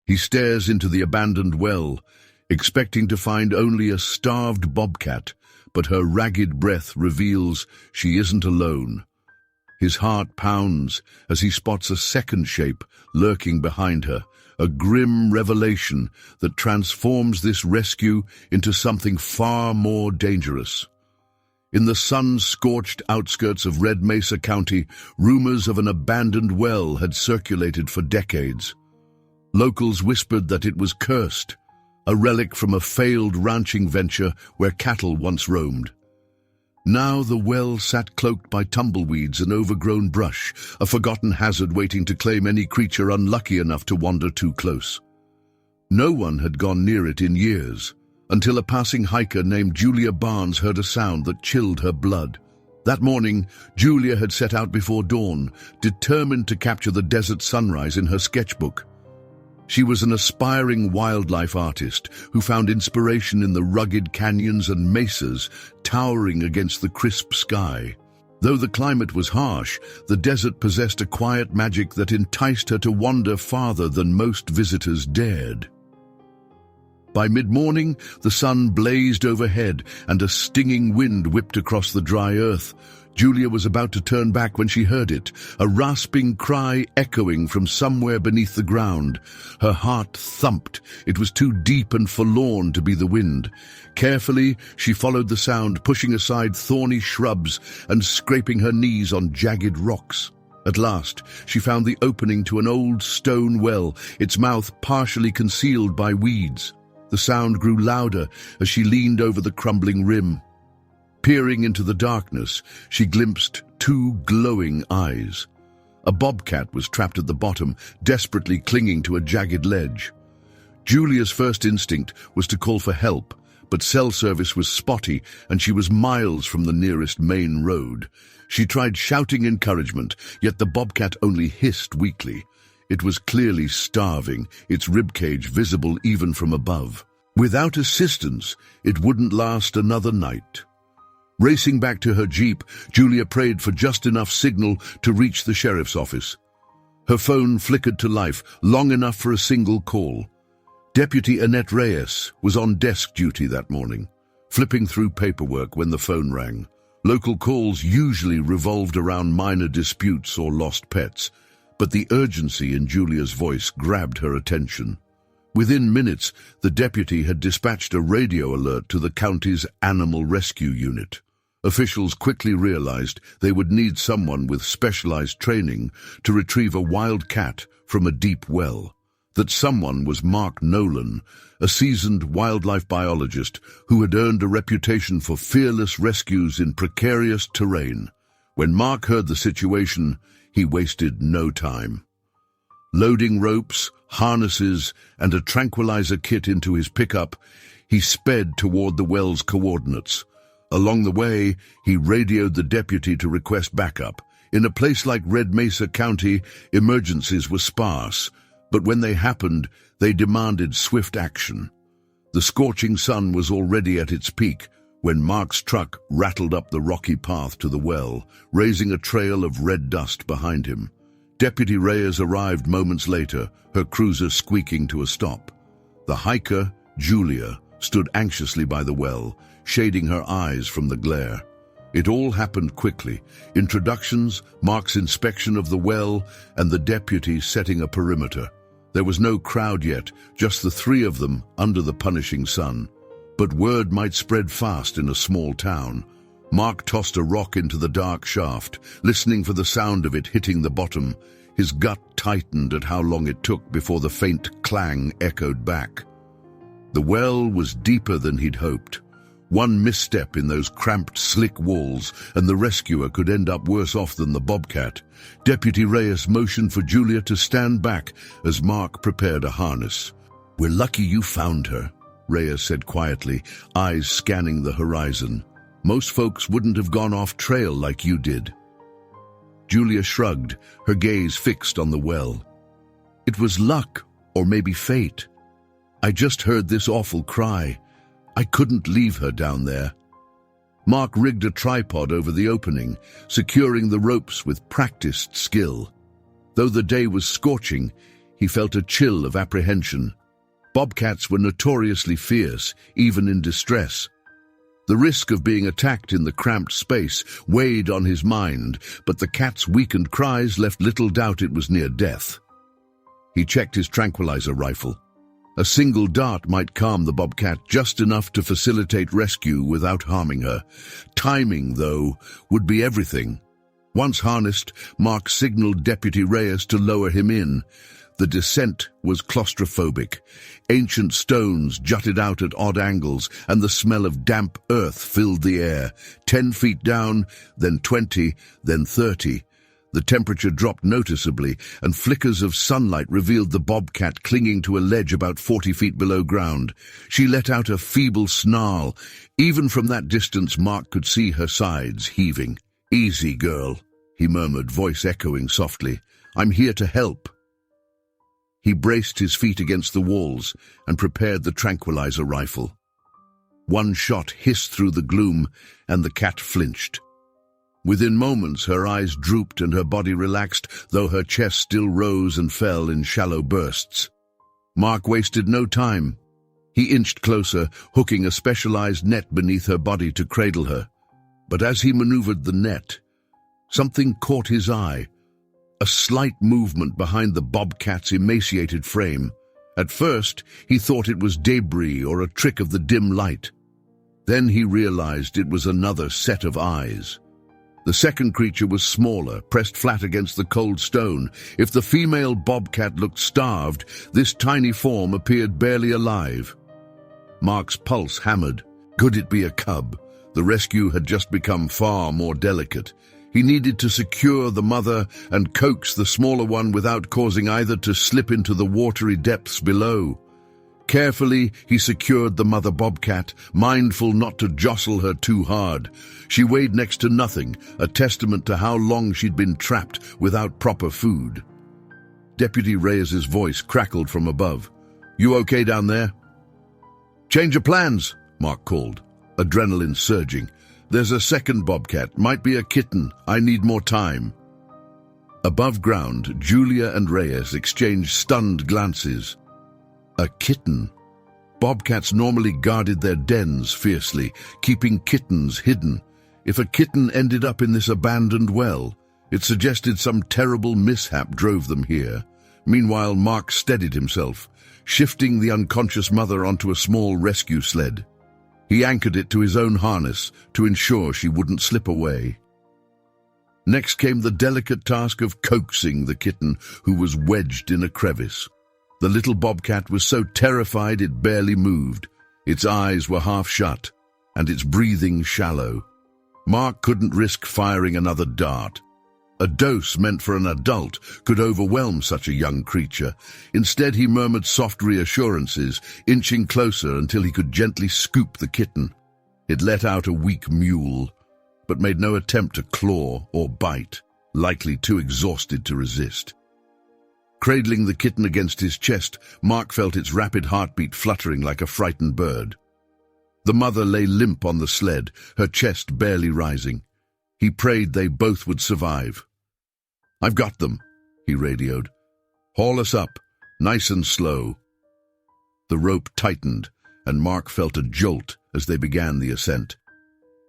He stares into the abandoned well, expecting to find only a starved bobcat, but her ragged breath reveals she isn't alone. His heart pounds as he spots a second shape lurking behind her, a grim revelation that transforms this rescue into something far more dangerous. In the sun-scorched outskirts of Red Mesa County, rumors of an abandoned well had circulated for decades. Locals whispered that it was cursed, a relic from a failed ranching venture where cattle once roamed. Now the well sat cloaked by tumbleweeds and overgrown brush, a forgotten hazard waiting to claim any creature unlucky enough to wander too close. No one had gone near it in years, until a passing hiker named Julia Barnes heard a sound that chilled her blood. That morning, Julia had set out before dawn, determined to capture the desert sunrise in her sketchbook. She was an aspiring wildlife artist who found inspiration in the rugged canyons and mesas towering against the crisp sky. Though the climate was harsh, the desert possessed a quiet magic that enticed her to wander farther than most visitors dared. By mid-morning, the sun blazed overhead and a stinging wind whipped across the dry earth. Julia was about to turn back when she heard it, a rasping cry echoing from somewhere beneath the ground. Her heart thumped. It was too deep and forlorn to be the wind. Carefully, she followed the sound, pushing aside thorny shrubs and scraping her knees on jagged rocks. At last, she found the opening to an old stone well, its mouth partially concealed by weeds. The sound grew louder as she leaned over the crumbling rim. Peering into the darkness, she glimpsed two glowing eyes. A bobcat was trapped at the bottom, desperately clinging to a jagged ledge. Julia's first instinct was to call for help, but cell service was spotty and she was miles from the nearest main road. She tried shouting encouragement, yet the bobcat only hissed weakly. It was clearly starving, its ribcage visible even from above. Without assistance, it wouldn't last another night. Racing back to her jeep, Julia prayed for just enough signal to reach the sheriff's office. Her phone flickered to life, long enough for a single call. Deputy Annette Reyes was on desk duty that morning, flipping through paperwork when the phone rang. Local calls usually revolved around minor disputes or lost pets, but the urgency in Julia's voice grabbed her attention. Within minutes, the deputy had dispatched a radio alert to the county's animal rescue unit. Officials quickly realized they would need someone with specialized training to retrieve a wild cat from a deep well. That someone was Mark Nolan, a seasoned wildlife biologist who had earned a reputation for fearless rescues in precarious terrain. When Mark heard the situation, he wasted no time. Loading ropes, harnesses, and a tranquilizer kit into his pickup, he sped toward the well's coordinates. Along the way, he radioed the deputy to request backup. In a place like Red Mesa County, emergencies were sparse, but when they happened, they demanded swift action. The scorching sun was already at its peak when Mark's truck rattled up the rocky path to the well, raising a trail of red dust behind him. Deputy Reyes arrived moments later, her cruiser squeaking to a stop. The hiker, Julia, stood anxiously by the well, shading her eyes from the glare. It all happened quickly. Introductions, Mark's inspection of the well, and the deputy setting a perimeter. There was no crowd yet, just the three of them under the punishing sun. But word might spread fast in a small town. Mark tossed a rock into the dark shaft, listening for the sound of it hitting the bottom. His gut tightened at how long it took before the faint clang echoed back. The well was deeper than he'd hoped. One misstep in those cramped, slick walls, and the rescuer could end up worse off than the bobcat. Deputy Reyes motioned for Julia to stand back as Mark prepared a harness. "We're lucky you found her," Reyes said quietly, eyes scanning the horizon. "Most folks wouldn't have gone off trail like you did." Julia shrugged, her gaze fixed on the well. "It was luck, or maybe fate. I just heard this awful cry. I couldn't leave her down there." Mark rigged a tripod over the opening, securing the ropes with practiced skill. Though the day was scorching, he felt a chill of apprehension. Bobcats were notoriously fierce, even in distress. The risk of being attacked in the cramped space weighed on his mind, but the cat's weakened cries left little doubt it was near death. He checked his tranquilizer rifle. A single dart might calm the bobcat just enough to facilitate rescue without harming her. Timing, though, would be everything. Once harnessed, Mark signaled Deputy Reyes to lower him in. The descent was claustrophobic. Ancient stones jutted out at odd angles, and the smell of damp earth filled the air. 10 feet down, then 20, then 30. The temperature dropped noticeably, and flickers of sunlight revealed the bobcat clinging to a ledge about 40 feet below ground. She let out a feeble snarl. Even from that distance, Mark could see her sides heaving. "Easy, girl," he murmured, voice echoing softly. "I'm here to help." He braced his feet against the walls and prepared the tranquilizer rifle. One shot hissed through the gloom, and the cat flinched. Within moments, her eyes drooped and her body relaxed, though her chest still rose and fell in shallow bursts. Mark wasted no time. He inched closer, hooking a specialized net beneath her body to cradle her. But as he maneuvered the net, something caught his eye. A slight movement behind the bobcat's emaciated frame. At first, he thought it was debris or a trick of the dim light. Then he realized it was another set of eyes. The second creature was smaller, pressed flat against the cold stone. If the female bobcat looked starved, this tiny form appeared barely alive. Mark's pulse hammered. Could it be a cub? The rescue had just become far more delicate. He needed to secure the mother and coax the smaller one without causing either to slip into the watery depths below. Carefully, he secured the mother bobcat, mindful not to jostle her too hard. She weighed next to nothing, a testament to how long she'd been trapped without proper food. Deputy Reyes's voice crackled from above. "You okay down there?" "Change of plans," Mark called, adrenaline surging. "There's a second bobcat, might be a kitten. I need more time." Above ground, Julia and Reyes exchanged stunned glances. A kitten. Bobcats normally guarded their dens fiercely, keeping kittens hidden. If a kitten ended up in this abandoned well, it suggested some terrible mishap drove them here. Meanwhile, Mark steadied himself, shifting the unconscious mother onto a small rescue sled. He anchored it to his own harness to ensure she wouldn't slip away. Next came the delicate task of coaxing the kitten, who was wedged in a crevice. The little bobcat was so terrified it barely moved. Its eyes were half shut, and its breathing shallow. Mark couldn't risk firing another dart. A dose meant for an adult could overwhelm such a young creature. Instead, he murmured soft reassurances, inching closer until he could gently scoop the kitten. It let out a weak mewl, but made no attempt to claw or bite, likely too exhausted to resist. Cradling the kitten against his chest, Mark felt its rapid heartbeat fluttering like a frightened bird. The mother lay limp on the sled, her chest barely rising. He prayed they both would survive. "I've got them," he radioed. "Haul us up, nice and slow." The rope tightened, and Mark felt a jolt as they began the ascent.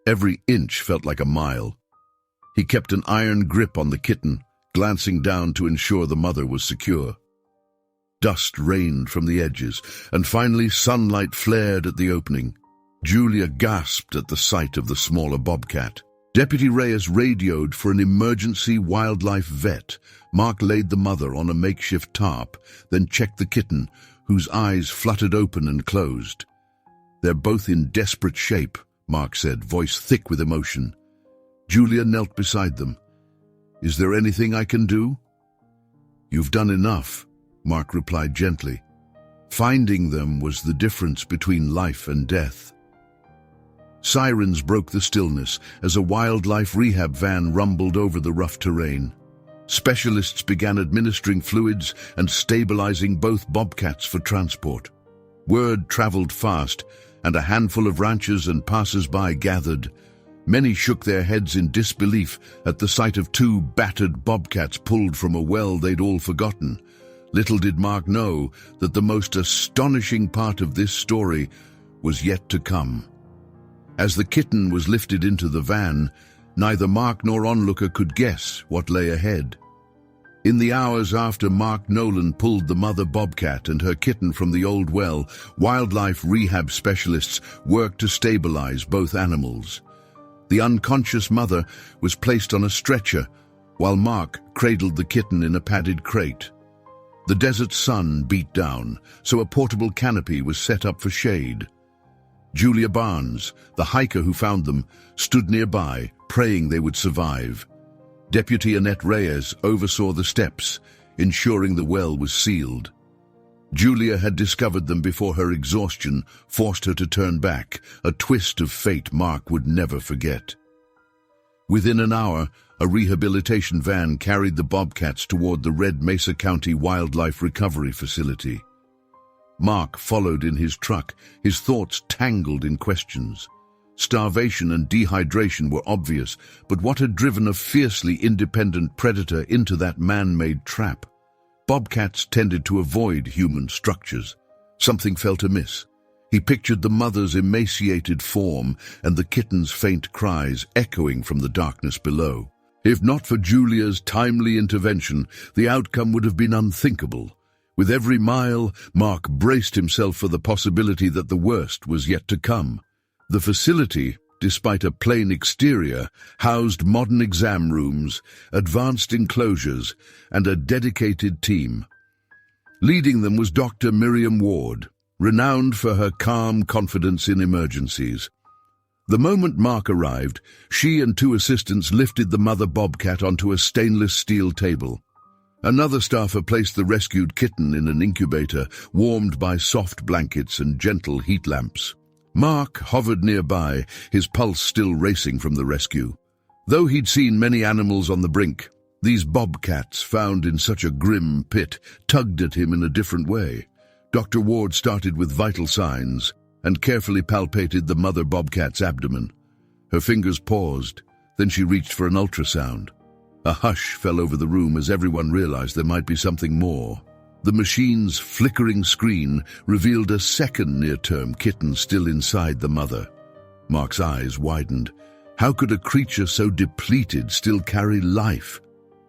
Every inch felt like a mile. He kept an iron grip on the kitten, glancing down to ensure the mother was secure. Dust rained from the edges, and finally sunlight flared at the opening. Julia gasped at the sight of the smaller bobcat. Deputy Reyes radioed for an emergency wildlife vet. Mark laid the mother on a makeshift tarp, then checked the kitten, whose eyes fluttered open and closed. "They're both in desperate shape," Mark said, voice thick with emotion. Julia knelt beside them. "Is there anything I can do?" "You've done enough," Mark replied gently. Finding them was the difference between life and death. Sirens broke the stillness as a wildlife rehab van rumbled over the rough terrain. Specialists began administering fluids and stabilizing both bobcats for transport. Word traveled fast, and a handful of ranchers and passers-by gathered. Many shook their heads in disbelief at the sight of two battered bobcats pulled from a well they'd all forgotten. Little did Mark know that the most astonishing part of this story was yet to come. As the kitten was lifted into the van, neither Mark nor onlooker could guess what lay ahead. In the hours after Mark Nolan pulled the mother bobcat and her kitten from the old well, wildlife rehab specialists worked to stabilize both animals. The unconscious mother was placed on a stretcher, while Mark cradled the kitten in a padded crate. The desert sun beat down, so a portable canopy was set up for shade. Julia Barnes, the hiker who found them, stood nearby, praying they would survive. Deputy Annette Reyes oversaw the steps, ensuring the well was sealed. Julia had discovered them before her exhaustion forced her to turn back, a twist of fate Mark would never forget. Within an hour, a rehabilitation van carried the bobcats toward the Red Mesa County Wildlife Recovery Facility. Mark followed in his truck, his thoughts tangled in questions. Starvation and dehydration were obvious, but what had driven a fiercely independent predator into that man-made trap? Bobcats tended to avoid human structures. Something felt amiss. He pictured the mother's emaciated form and the kitten's faint cries echoing from the darkness below. If not for Julia's timely intervention, the outcome would have been unthinkable. With every mile, Mark braced himself for the possibility that the worst was yet to come. The facility, despite a plain exterior, housed modern exam rooms, advanced enclosures, and a dedicated team. Leading them was Dr. Miriam Ward, renowned for her calm confidence in emergencies. The moment Mark arrived, she and two assistants lifted the mother bobcat onto a stainless steel table. Another staffer placed the rescued kitten in an incubator, warmed by soft blankets and gentle heat lamps. Mark hovered nearby, his pulse still racing from the rescue. Though he'd seen many animals on the brink, these bobcats, found in such a grim pit, tugged at him in a different way. Dr. Ward started with vital signs and carefully palpated the mother bobcat's abdomen. Her fingers paused, then she reached for an ultrasound. A hush fell over the room as everyone realized there might be something more. The machine's flickering screen revealed a second near-term kitten still inside the mother. Mark's eyes widened. How could a creature so depleted still carry life?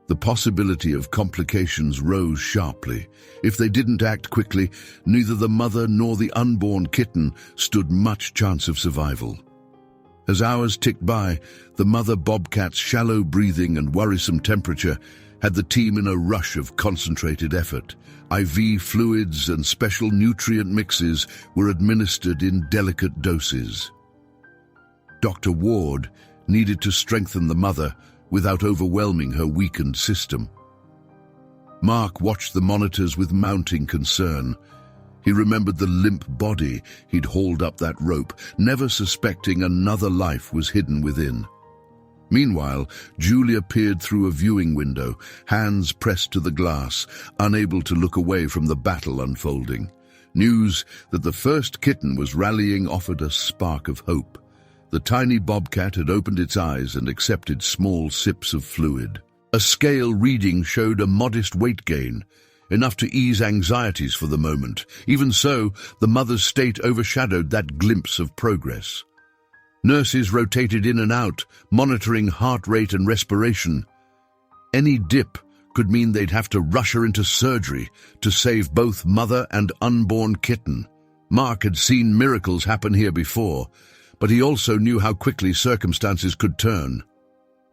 The possibility of complications rose sharply. If they didn't act quickly, neither the mother nor the unborn kitten stood much chance of survival. As hours ticked by, the mother bobcat's shallow breathing and worrisome temperature had the team in a rush of concentrated effort. IV fluids and special nutrient mixes were administered in delicate doses. Dr. Ward needed to strengthen the mother without overwhelming her weakened system. Mark watched the monitors with mounting concern. He remembered the limp body he'd hauled up that rope, never suspecting another life was hidden within. Meanwhile, Julia peered through a viewing window, hands pressed to the glass, unable to look away from the battle unfolding. News that the first kitten was rallying offered a spark of hope. The tiny bobcat had opened its eyes and accepted small sips of fluid. A scale reading showed a modest weight gain, enough to ease anxieties for the moment. Even so, the mother's state overshadowed that glimpse of progress. Nurses rotated in and out, monitoring heart rate and respiration. Any dip could mean they'd have to rush her into surgery to save both mother and unborn kitten. Mark had seen miracles happen here before, but he also knew how quickly circumstances could turn.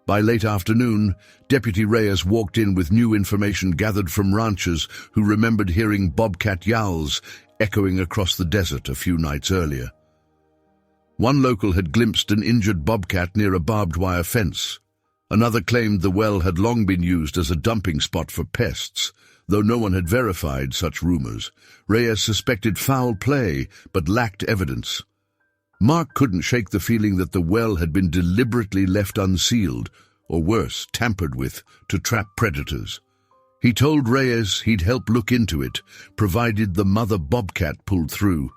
By late afternoon, Deputy Reyes walked in with new information gathered from ranchers who remembered hearing bobcat yowls echoing across the desert a few nights earlier. One local had glimpsed an injured bobcat near a barbed wire fence. Another claimed the well had long been used as a dumping spot for pests, though no one had verified such rumors. Reyes suspected foul play, but lacked evidence. Mark couldn't shake the feeling that the well had been deliberately left unsealed, or worse, tampered with, to trap predators. He told Reyes he'd help look into it, provided the mother bobcat pulled through.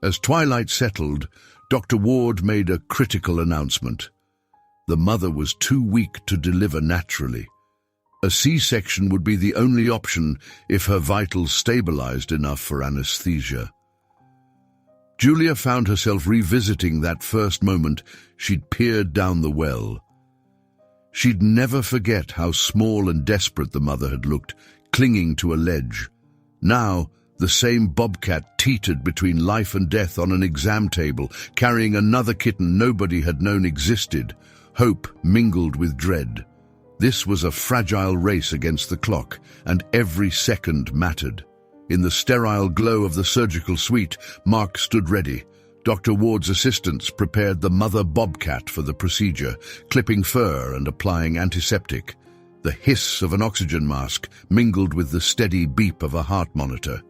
As twilight settled, Dr. Ward made a critical announcement. The mother was too weak to deliver naturally. A C-section would be the only option if her vitals stabilized enough for anesthesia. Julia found herself revisiting that first moment she'd peered down the well. She'd never forget how small and desperate the mother had looked, clinging to a ledge. Now, the same Bobcat teetered between life and death on an exam table, carrying another kitten nobody had known existed, hope mingled with dread. This was a fragile race against the clock, and every second mattered. In the sterile glow of the surgical suite, Mark stood ready. Dr. Ward's assistants prepared the mother Bobcat for the procedure, clipping fur and applying antiseptic. The hiss of an oxygen mask mingled with the steady beep of a heart monitor.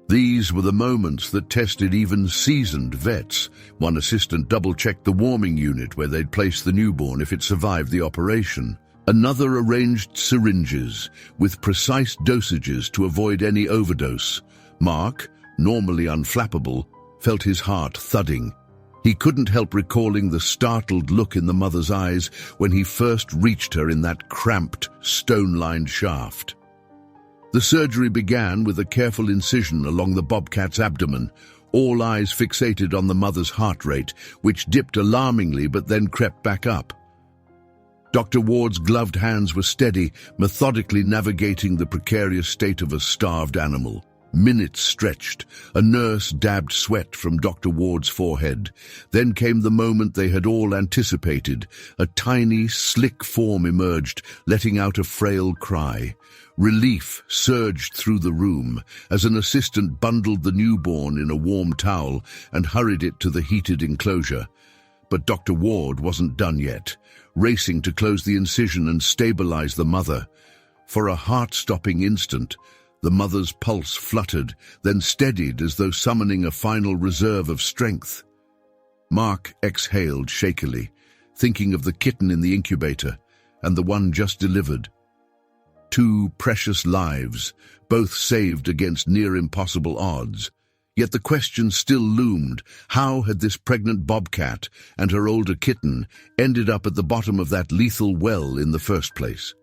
These were the moments that tested even seasoned vets. One assistant double-checked the warming unit where they'd place the newborn if it survived the operation. Another arranged syringes with precise dosages to avoid any overdose. Mark, normally unflappable, felt his heart thudding. He couldn't help recalling the startled look in the mother's eyes when he first reached her in that cramped, stone-lined shaft. The surgery began with a careful incision along the Bobcat's abdomen, all eyes fixated on the mother's heart rate, which dipped alarmingly but then crept back up. Dr. Ward's gloved hands were steady, methodically navigating the precarious state of a starved animal. Minutes stretched. A nurse dabbed sweat from Dr. Ward's forehead. Then came the moment they had all anticipated. A tiny, slick form emerged, letting out a frail cry. Relief surged through the room as an assistant bundled the newborn in a warm towel and hurried it to the heated enclosure. But Dr. Ward wasn't done yet, racing to close the incision and stabilize the mother. For a heart-stopping instant, the mother's pulse fluttered, then steadied as though summoning a final reserve of strength. Mark exhaled shakily, thinking of the kitten in the incubator and the one just delivered. 2 precious lives, both saved against near-impossible odds. Yet the question still loomed: how had this pregnant Bobcat and her older kitten ended up at the bottom of that lethal well in the first place?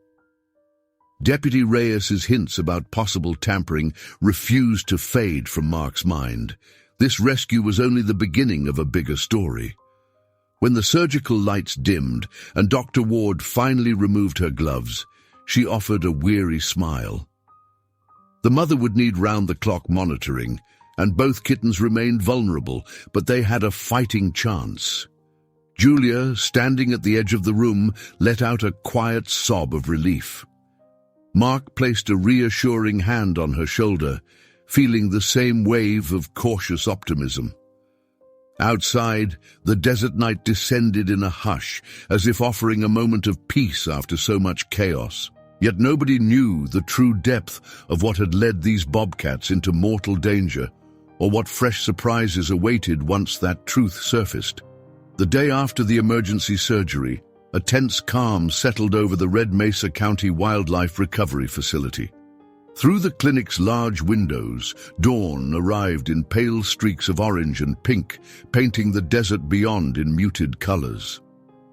Deputy Reyes's hints about possible tampering refused to fade from Mark's mind. This rescue was only the beginning of a bigger story. When the surgical lights dimmed and Dr. Ward finally removed her gloves, she offered a weary smile. The mother would need round-the-clock monitoring, and both kittens remained vulnerable, but they had a fighting chance. Julia, standing at the edge of the room, let out a quiet sob of relief. Mark placed a reassuring hand on her shoulder, feeling the same wave of cautious optimism. Outside, the desert night descended in a hush, as if offering a moment of peace after so much chaos. Yet nobody knew the true depth of what had led these Bobcats into mortal danger, or what fresh surprises awaited once that truth surfaced. The day after the emergency surgery, a tense calm settled over the Red Mesa County Wildlife Recovery Facility. Through the clinic's large windows, dawn arrived in pale streaks of orange and pink, painting the desert beyond in muted colors.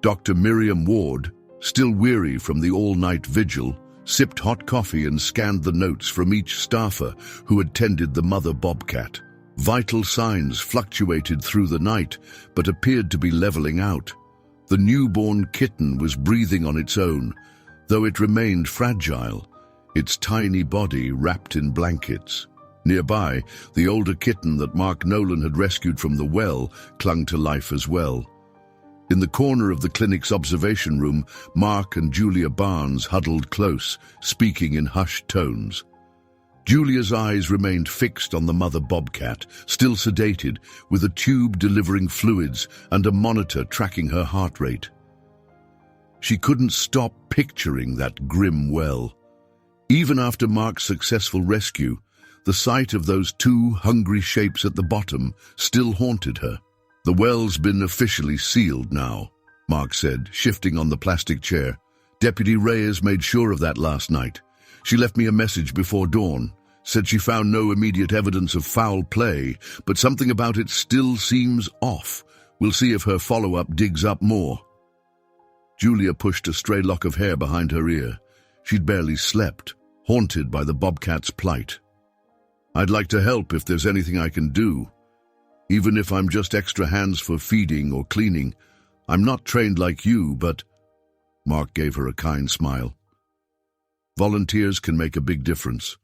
Dr. Miriam Ward, still weary from the all-night vigil, sipped hot coffee and scanned the notes from each staffer who had tended the mother Bobcat. Vital signs fluctuated through the night, but appeared to be leveling out. The newborn kitten was breathing on its own, though it remained fragile, its tiny body wrapped in blankets. Nearby, the older kitten that Mark Nolan had rescued from the well clung to life as well. In the corner of the clinic's observation room, Mark and Julia Barnes huddled close, speaking in hushed tones. Julia's eyes remained fixed on the mother Bobcat, still sedated, with a tube delivering fluids and a monitor tracking her heart rate. She couldn't stop picturing that grim well. Even after Mark's successful rescue, the sight of those 2 hungry shapes at the bottom still haunted her. "The well's been officially sealed now," Mark said, shifting on the plastic chair. "Deputy Reyes made sure of that last night. She left me a message before dawn, said she found no immediate evidence of foul play, but something about it still seems off. We'll see if her follow-up digs up more." Julia pushed a stray lock of hair behind her ear. She'd barely slept, haunted by the bobcat's plight. "I'd like to help if there's anything I can do. Even if I'm just extra hands for feeding or cleaning. I'm not trained like you, but—" Mark gave her a kind smile. "Volunteers can make a big difference.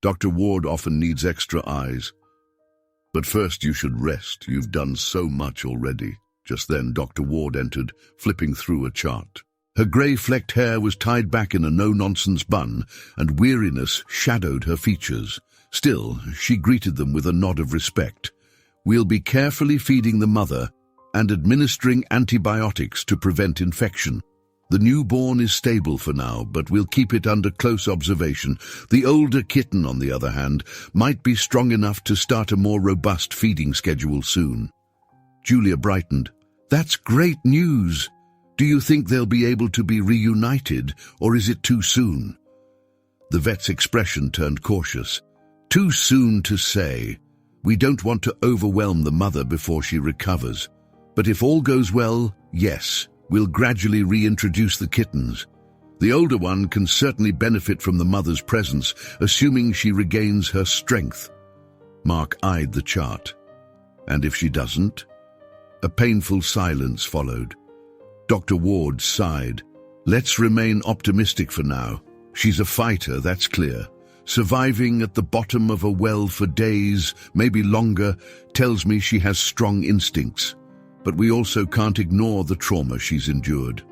Dr. Ward often needs extra eyes. But first you should rest. You've done so much already." Just then Dr. Ward entered, flipping through a chart. Her grey-flecked hair was tied back in a no-nonsense bun, and weariness shadowed her features. Still, she greeted them with a nod of respect. "We'll be carefully feeding the mother and administering antibiotics to prevent infection. The newborn is stable for now, but we'll keep it under close observation. The older kitten, on the other hand, might be strong enough to start a more robust feeding schedule soon." Julia brightened. "That's great news. Do you think they'll be able to be reunited, or is it too soon?" The vet's expression turned cautious. "Too soon to say. We don't want to overwhelm the mother before she recovers. But if all goes well, yes, we'll gradually reintroduce the kittens. The older one can certainly benefit from the mother's presence, assuming she regains her strength." Mark eyed the chart. "And if she doesn't?" A painful silence followed. Dr. Ward sighed. "Let's remain optimistic for now. She's a fighter, that's clear. Surviving at the bottom of a well for days, maybe longer, tells me she has strong instincts. But we also can't ignore the trauma she's endured."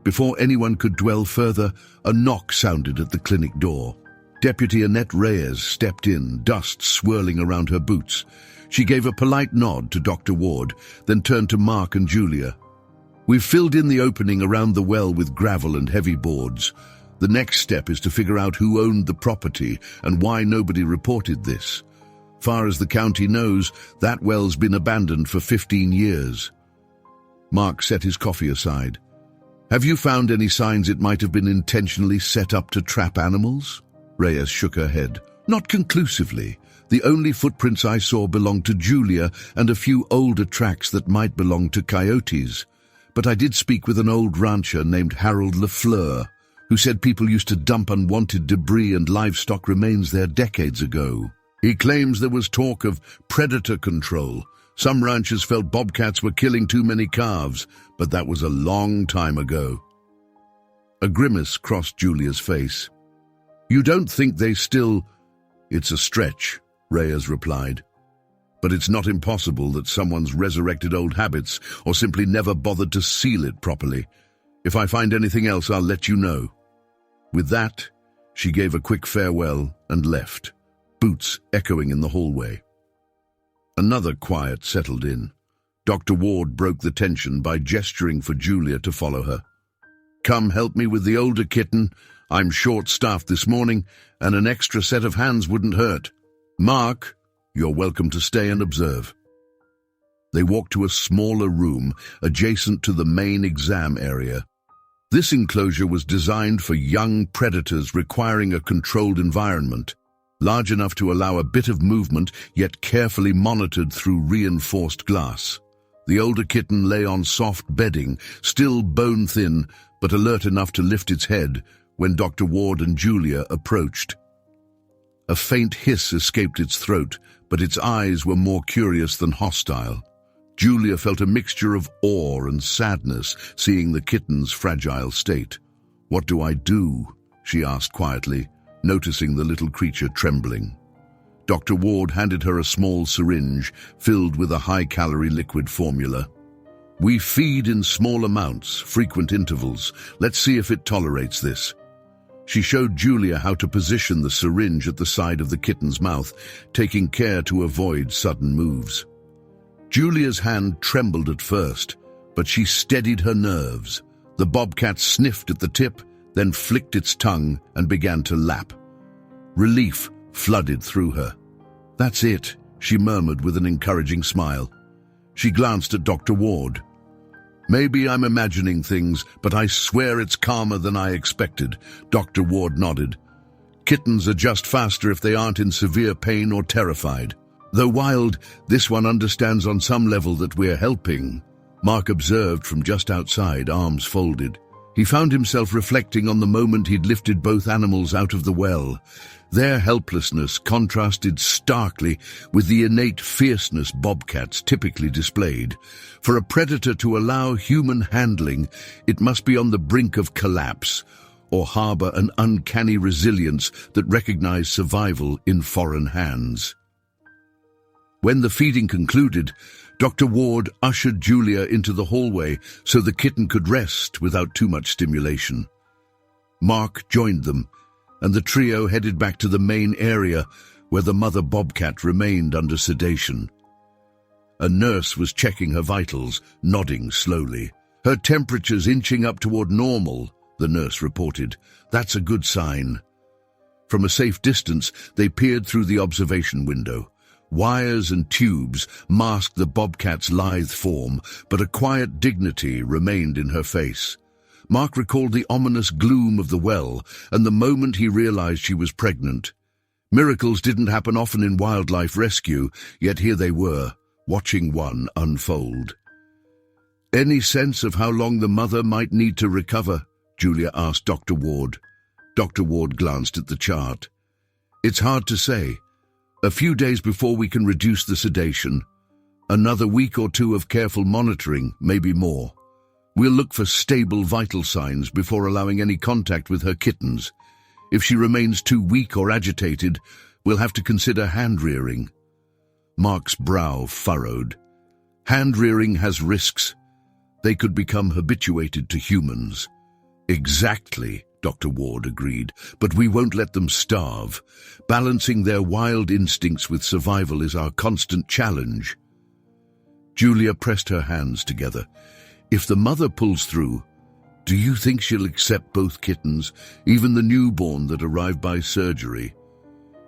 Before anyone could dwell further, a knock sounded at the clinic door. Deputy Annette Reyes stepped in, dust swirling around her boots. She gave a polite nod to Dr. Ward, then turned to Mark and Julia. "We've filled in the opening around the well with gravel and heavy boards. The next step is to figure out who owned the property and why nobody reported this. Far as the county knows, that well's been abandoned for 15 years. Mark set his coffee aside. "Have you found any signs it might have been intentionally set up to trap animals?" Reyes shook her head. "Not conclusively. The only footprints I saw belonged to Julia and a few older tracks that might belong to coyotes. But I did speak with an old rancher named Harold Lafleur, who said people used to dump unwanted debris and livestock remains there decades ago. He claims there was talk of predator control. Some ranchers felt bobcats were killing too many calves, but that was a long time ago." A grimace crossed Julia's face. "You don't think they still—" "It's a stretch," Reyes replied. "But it's not impossible that someone's resurrected old habits or simply never bothered to seal it properly. If I find anything else, I'll let you know." With that, she gave a quick farewell and left, boots echoing in the hallway. Another quiet settled in. Dr. Ward broke the tension by gesturing for Julia to follow her. "Come help me with the older kitten. I'm short-staffed this morning, and an extra set of hands wouldn't hurt. Mark, you're welcome to stay and observe." They walked to a smaller room adjacent to the main exam area. This enclosure was designed for young predators requiring a controlled environment, large enough to allow a bit of movement, yet carefully monitored through reinforced glass. The older kitten lay on soft bedding, still bone-thin, but alert enough to lift its head when Dr. Ward and Julia approached. A faint hiss escaped its throat, but its eyes were more curious than hostile. Julia felt a mixture of awe and sadness seeing the kitten's fragile state. "What do I do?" she asked quietly, noticing the little creature trembling. Dr. Ward handed her a small syringe filled with a high-calorie liquid formula. "We feed in small amounts, frequent intervals. Let's see if it tolerates this." She showed Julia how to position the syringe at the side of the kitten's mouth, taking care to avoid sudden moves. Julia's hand trembled at first, but she steadied her nerves. The bobcat sniffed at the tip, then flicked its tongue and began to lap. Relief flooded through her. "That's it," she murmured with an encouraging smile. She glanced at Dr. Ward. "Maybe I'm imagining things, but I swear it's calmer than I expected." Dr. Ward nodded. "Kittens adjust faster if they aren't in severe pain or terrified. Though wild, this one understands on some level that we're helping." Mark observed from just outside, arms folded. He found himself reflecting on the moment he'd lifted both animals out of the well. Their helplessness contrasted starkly with the innate fierceness bobcats typically displayed. For a predator to allow human handling, it must be on the brink of collapse, or harbor an uncanny resilience that recognized survival in foreign hands. When the feeding concluded, Dr. Ward ushered Julia into the hallway so the kitten could rest without too much stimulation. Mark joined them, and the trio headed back to the main area where the mother bobcat remained under sedation. A nurse was checking her vitals, nodding slowly. "Her temperature's inching up toward normal," the nurse reported. "That's a good sign." From a safe distance, they peered through the observation window. Wires and tubes masked the bobcat's lithe form, but a quiet dignity remained in her face. Mark recalled the ominous gloom of the well and the moment he realized she was pregnant. Miracles didn't happen often in wildlife rescue, yet here they were, watching one unfold. "Any sense of how long the mother might need to recover?" Julia asked Dr. Ward. Dr. Ward glanced at the chart. "It's hard to say. A few days before we can reduce the sedation. Another week or two of careful monitoring, maybe more. We'll look for stable vital signs before allowing any contact with her kittens. If she remains too weak or agitated, we'll have to consider hand-rearing." Mark's brow furrowed. "Hand-rearing has risks. They could become habituated to humans." "Exactly," Dr. Ward agreed, "but we won't let them starve. Balancing their wild instincts with survival is our constant challenge." Julia pressed her hands together. "If the mother pulls through, do you think she'll accept both kittens, even the newborn that arrived by surgery?"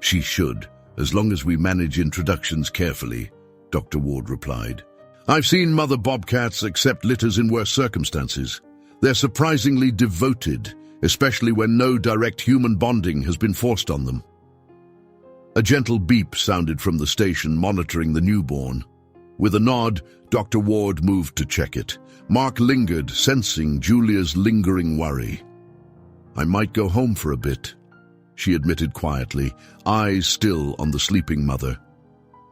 "She should, as long as we manage introductions carefully," Dr. Ward replied. "I've seen mother bobcats accept litters in worse circumstances. They're surprisingly devoted, especially when no direct human bonding has been forced on them." A gentle beep sounded from the station monitoring the newborn. With a nod, Dr. Ward moved to check it. Mark lingered, sensing Julia's lingering worry. "I might go home for a bit," she admitted quietly, eyes still on the sleeping mother.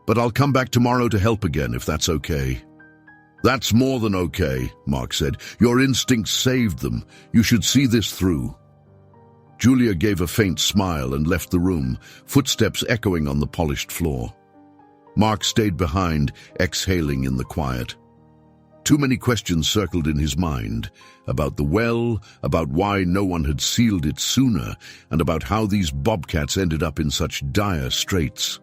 "But I'll come back tomorrow to help again, if that's okay." "That's more than okay," Mark said. "Your instincts saved them. You should see this through." Julia gave a faint smile and left the room, footsteps echoing on the polished floor. Mark stayed behind, exhaling in the quiet. Too many questions circled in his mind, about the well, about why no one had sealed it sooner, and about how these bobcats ended up in such dire straits.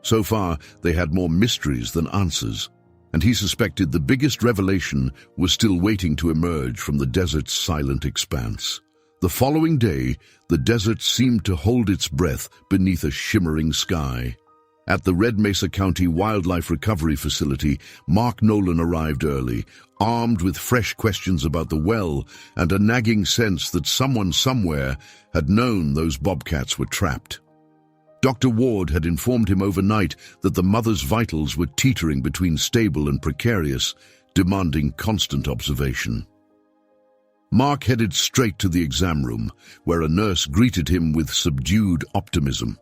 So far, they had more mysteries than answers, and he suspected the biggest revelation was still waiting to emerge from the desert's silent expanse. The following day, the desert seemed to hold its breath beneath a shimmering sky. At the Red Mesa County Wildlife Recovery Facility, Mark Nolan arrived early, armed with fresh questions about the well and a nagging sense that someone somewhere had known those bobcats were trapped. Dr. Ward had informed him overnight that the mother's vitals were teetering between stable and precarious, demanding constant observation. Mark headed straight to the exam room, where a nurse greeted him with subdued optimism.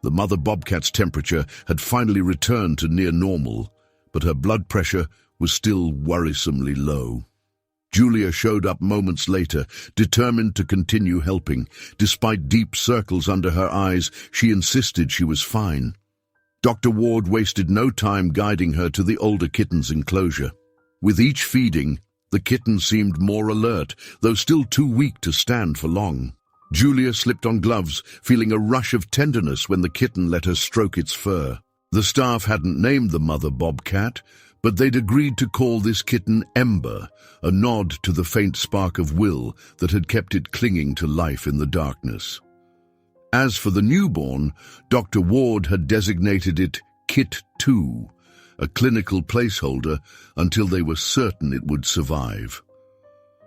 The mother bobcat's temperature had finally returned to near normal, but her blood pressure was still worrisomely low. Julia showed up moments later, determined to continue helping. Despite deep circles under her eyes, she insisted she was fine. Dr. Ward wasted no time guiding her to the older kitten's enclosure. With each feeding, the kitten seemed more alert, though still too weak to stand for long. Julia slipped on gloves, feeling a rush of tenderness when the kitten let her stroke its fur. The staff hadn't named the mother bobcat, but they'd agreed to call this kitten Ember, a nod to the faint spark of will that had kept it clinging to life in the darkness. As for the newborn, Dr. Ward had designated it Kit 2, a clinical placeholder until they were certain it would survive.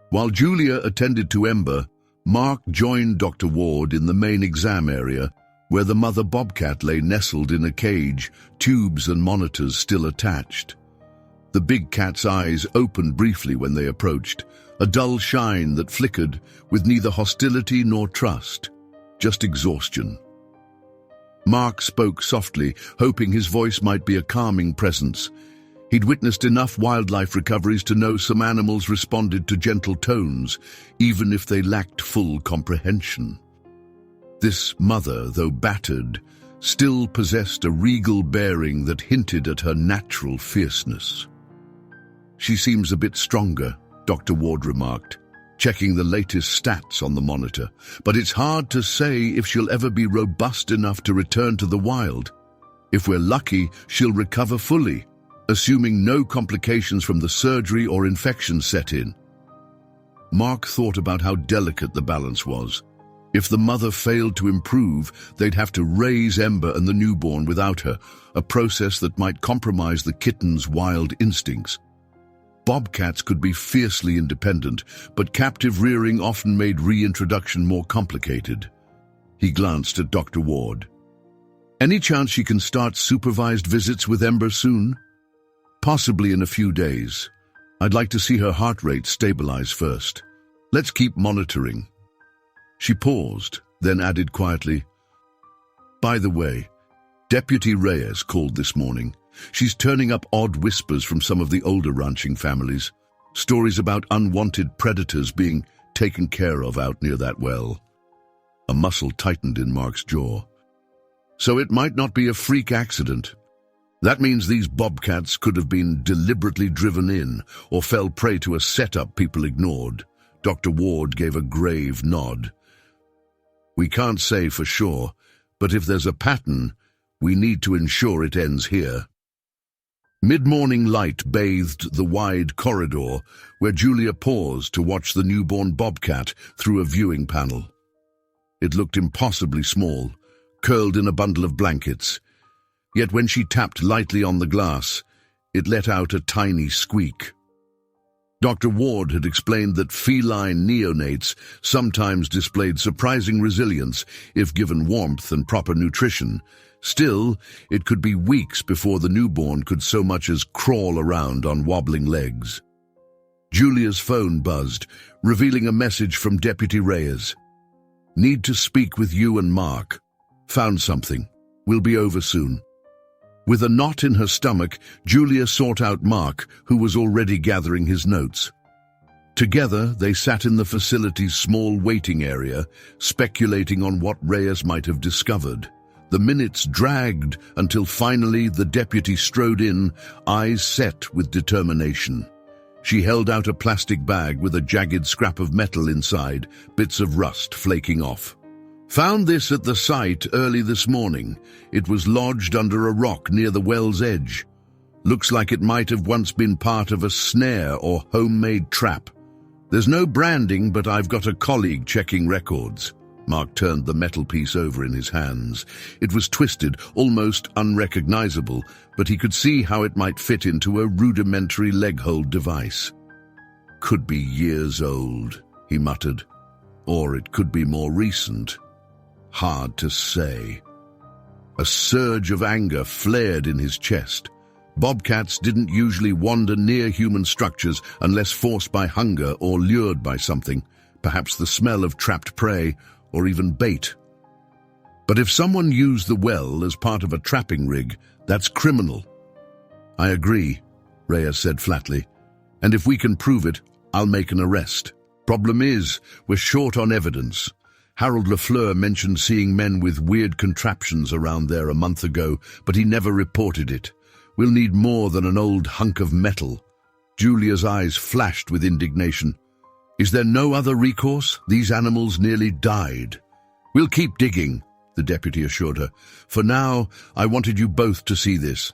While Julia attended to Ember, Mark joined Dr. Ward in the main exam area, where the mother bobcat lay nestled in a cage, tubes and monitors still attached. The big cat's eyes opened briefly when they approached, a dull shine that flickered with neither hostility nor trust, just exhaustion. Mark spoke softly, hoping his voice might be a calming presence. He'd witnessed enough wildlife recoveries to know some animals responded to gentle tones, even if they lacked full comprehension. This mother, though battered, still possessed a regal bearing that hinted at her natural fierceness. "She seems a bit stronger," Dr. Ward remarked, checking the latest stats on the monitor, "but it's hard to say if she'll ever be robust enough to return to the wild. If we're lucky, she'll recover fully, assuming no complications from the surgery or infection set in." Mark thought about how delicate the balance was. If the mother failed to improve, they'd have to raise Ember and the newborn without her, a process that might compromise the kitten's wild instincts. Bobcats could be fiercely independent, but captive rearing often made reintroduction more complicated. He glanced at Dr. Ward. "Any chance she can start supervised visits with Ember soon?" "Possibly in a few days. I'd like to see her heart rate stabilize first. Let's keep monitoring." She paused, then added quietly, "By the way, Deputy Reyes called this morning. She's turning up odd whispers from some of the older ranching families, stories about unwanted predators being taken care of out near that well." A muscle tightened in Mark's jaw. "So it might not be a freak accident. That means these bobcats could have been deliberately driven in or fell prey to a setup people ignored." Dr. Ward gave a grave nod. "We can't say for sure, but if there's a pattern, we need to ensure it ends here." Mid-morning light bathed the wide corridor where Julia paused to watch the newborn bobcat through a viewing panel. It looked impossibly small, curled in a bundle of blankets. Yet when she tapped lightly on the glass, it let out a tiny squeak. Dr. Ward had explained that feline neonates sometimes displayed surprising resilience if given warmth and proper nutrition. Still, it could be weeks before the newborn could so much as crawl around on wobbling legs. Julia's phone buzzed, revealing a message from Deputy Reyes. "Need to speak with you and Mark. Found something. We'll be over soon." With a knot in her stomach, Julia sought out Mark, who was already gathering his notes. Together, they sat in the facility's small waiting area, speculating on what Reyes might have discovered. The minutes dragged until finally the deputy strode in, eyes set with determination. She held out a plastic bag with a jagged scrap of metal inside, bits of rust flaking off. "Found this at the site early this morning. It was lodged under a rock near the well's edge. Looks like it might have once been part of a snare or homemade trap. There's no branding, but I've got a colleague checking records." Mark turned the metal piece over in his hands. It was twisted, almost unrecognizable, but he could see how it might fit into a rudimentary leg-hold device. "Could be years old," he muttered. "Or it could be more recent. Hard to say." A surge of anger flared in his chest. Bobcats didn't usually wander near human structures unless forced by hunger or lured by something, perhaps the smell of trapped prey or even bait. But if someone used the well as part of a trapping rig, that's criminal. "I agree," Reyes said flatly. "And if we can prove it, I'll make an arrest. Problem is, we're short on evidence. Harold Lafleur mentioned seeing men with weird contraptions around there a month ago, but he never reported it. We'll need more than an old hunk of metal." Julia's eyes flashed with indignation. "Is there no other recourse? These animals nearly died." "We'll keep digging," the deputy assured her. "For now, I wanted you both to see this.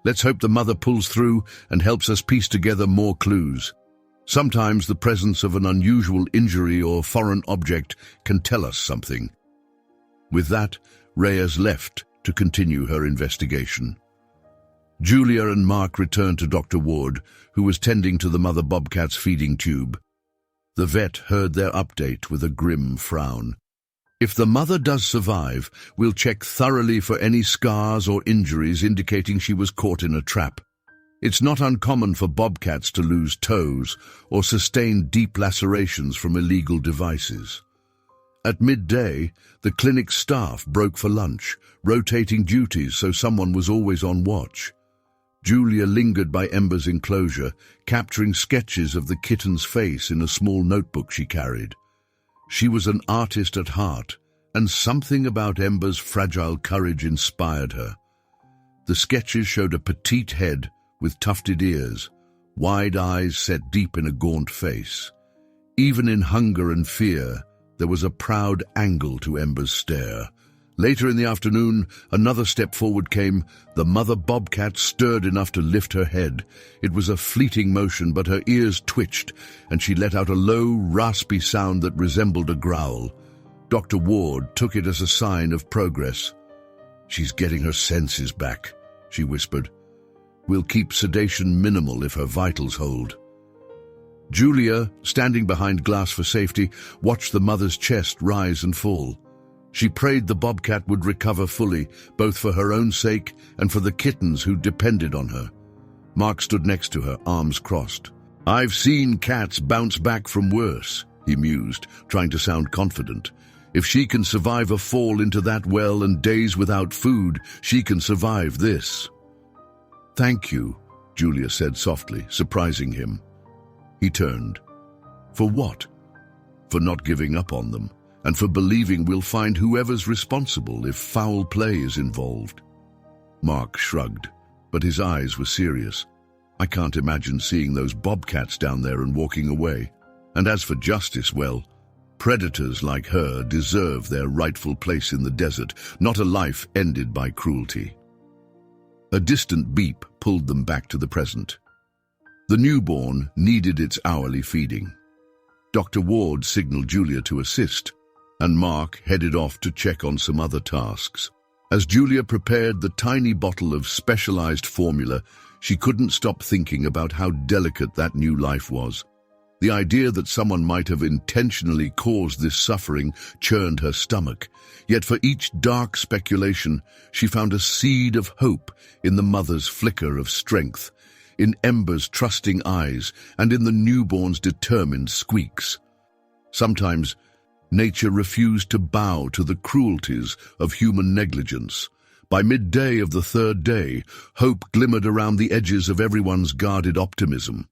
Let's hope the mother pulls through and helps us piece together more clues. Sometimes the presence of an unusual injury or foreign object can tell us something." With that, Reyes left to continue her investigation. Julia and Mark returned to Dr. Ward, who was tending to the mother bobcat's feeding tube. The vet heard their update with a grim frown. "If the mother does survive, we'll check thoroughly for any scars or injuries indicating she was caught in a trap. It's not uncommon for bobcats to lose toes or sustain deep lacerations from illegal devices. At midday, the clinic staff broke for lunch, rotating duties so someone was always on watch. Julia lingered by Ember's enclosure, capturing sketches of the kitten's face in a small notebook she carried. She was an artist at heart, and something about Ember's fragile courage inspired her. The sketches showed a petite head with tufted ears, wide eyes set deep in a gaunt face. Even in hunger and fear, there was a proud angle to Ember's stare. Later in the afternoon, another step forward came. The mother bobcat stirred enough to lift her head. It was a fleeting motion, but her ears twitched, and she let out a low, raspy sound that resembled a growl. Dr. Ward took it as a sign of progress. "She's getting her senses back," she whispered. "We'll keep sedation minimal if her vitals hold." Julia, standing behind glass for safety, watched the mother's chest rise and fall. She prayed the bobcat would recover fully, both for her own sake and for the kittens who depended on her. Mark stood next to her, arms crossed. "I've seen cats bounce back from worse," he mused, trying to sound confident. "If she can survive a fall into that well and days without food, she can survive this." "Thank you," Julia said softly, surprising him. He turned. "For what?" "For not giving up on them, and for believing we'll find whoever's responsible if foul play is involved." Mark shrugged, but his eyes were serious. "I can't imagine seeing those bobcats down there and walking away. And as for justice, well, predators like her deserve their rightful place in the desert, not a life ended by cruelty." A distant beep pulled them back to the present. The newborn needed its hourly feeding. Dr. Ward signaled Julia to assist, and Mark headed off to check on some other tasks. As Julia prepared the tiny bottle of specialized formula, she couldn't stop thinking about how delicate that new life was. The idea that someone might have intentionally caused this suffering churned her stomach. Yet for each dark speculation, she found a seed of hope in the mother's flicker of strength, in Ember's trusting eyes, and in the newborn's determined squeaks. Sometimes, nature refused to bow to the cruelties of human negligence. By midday of the third day, hope glimmered around the edges of everyone's guarded optimism.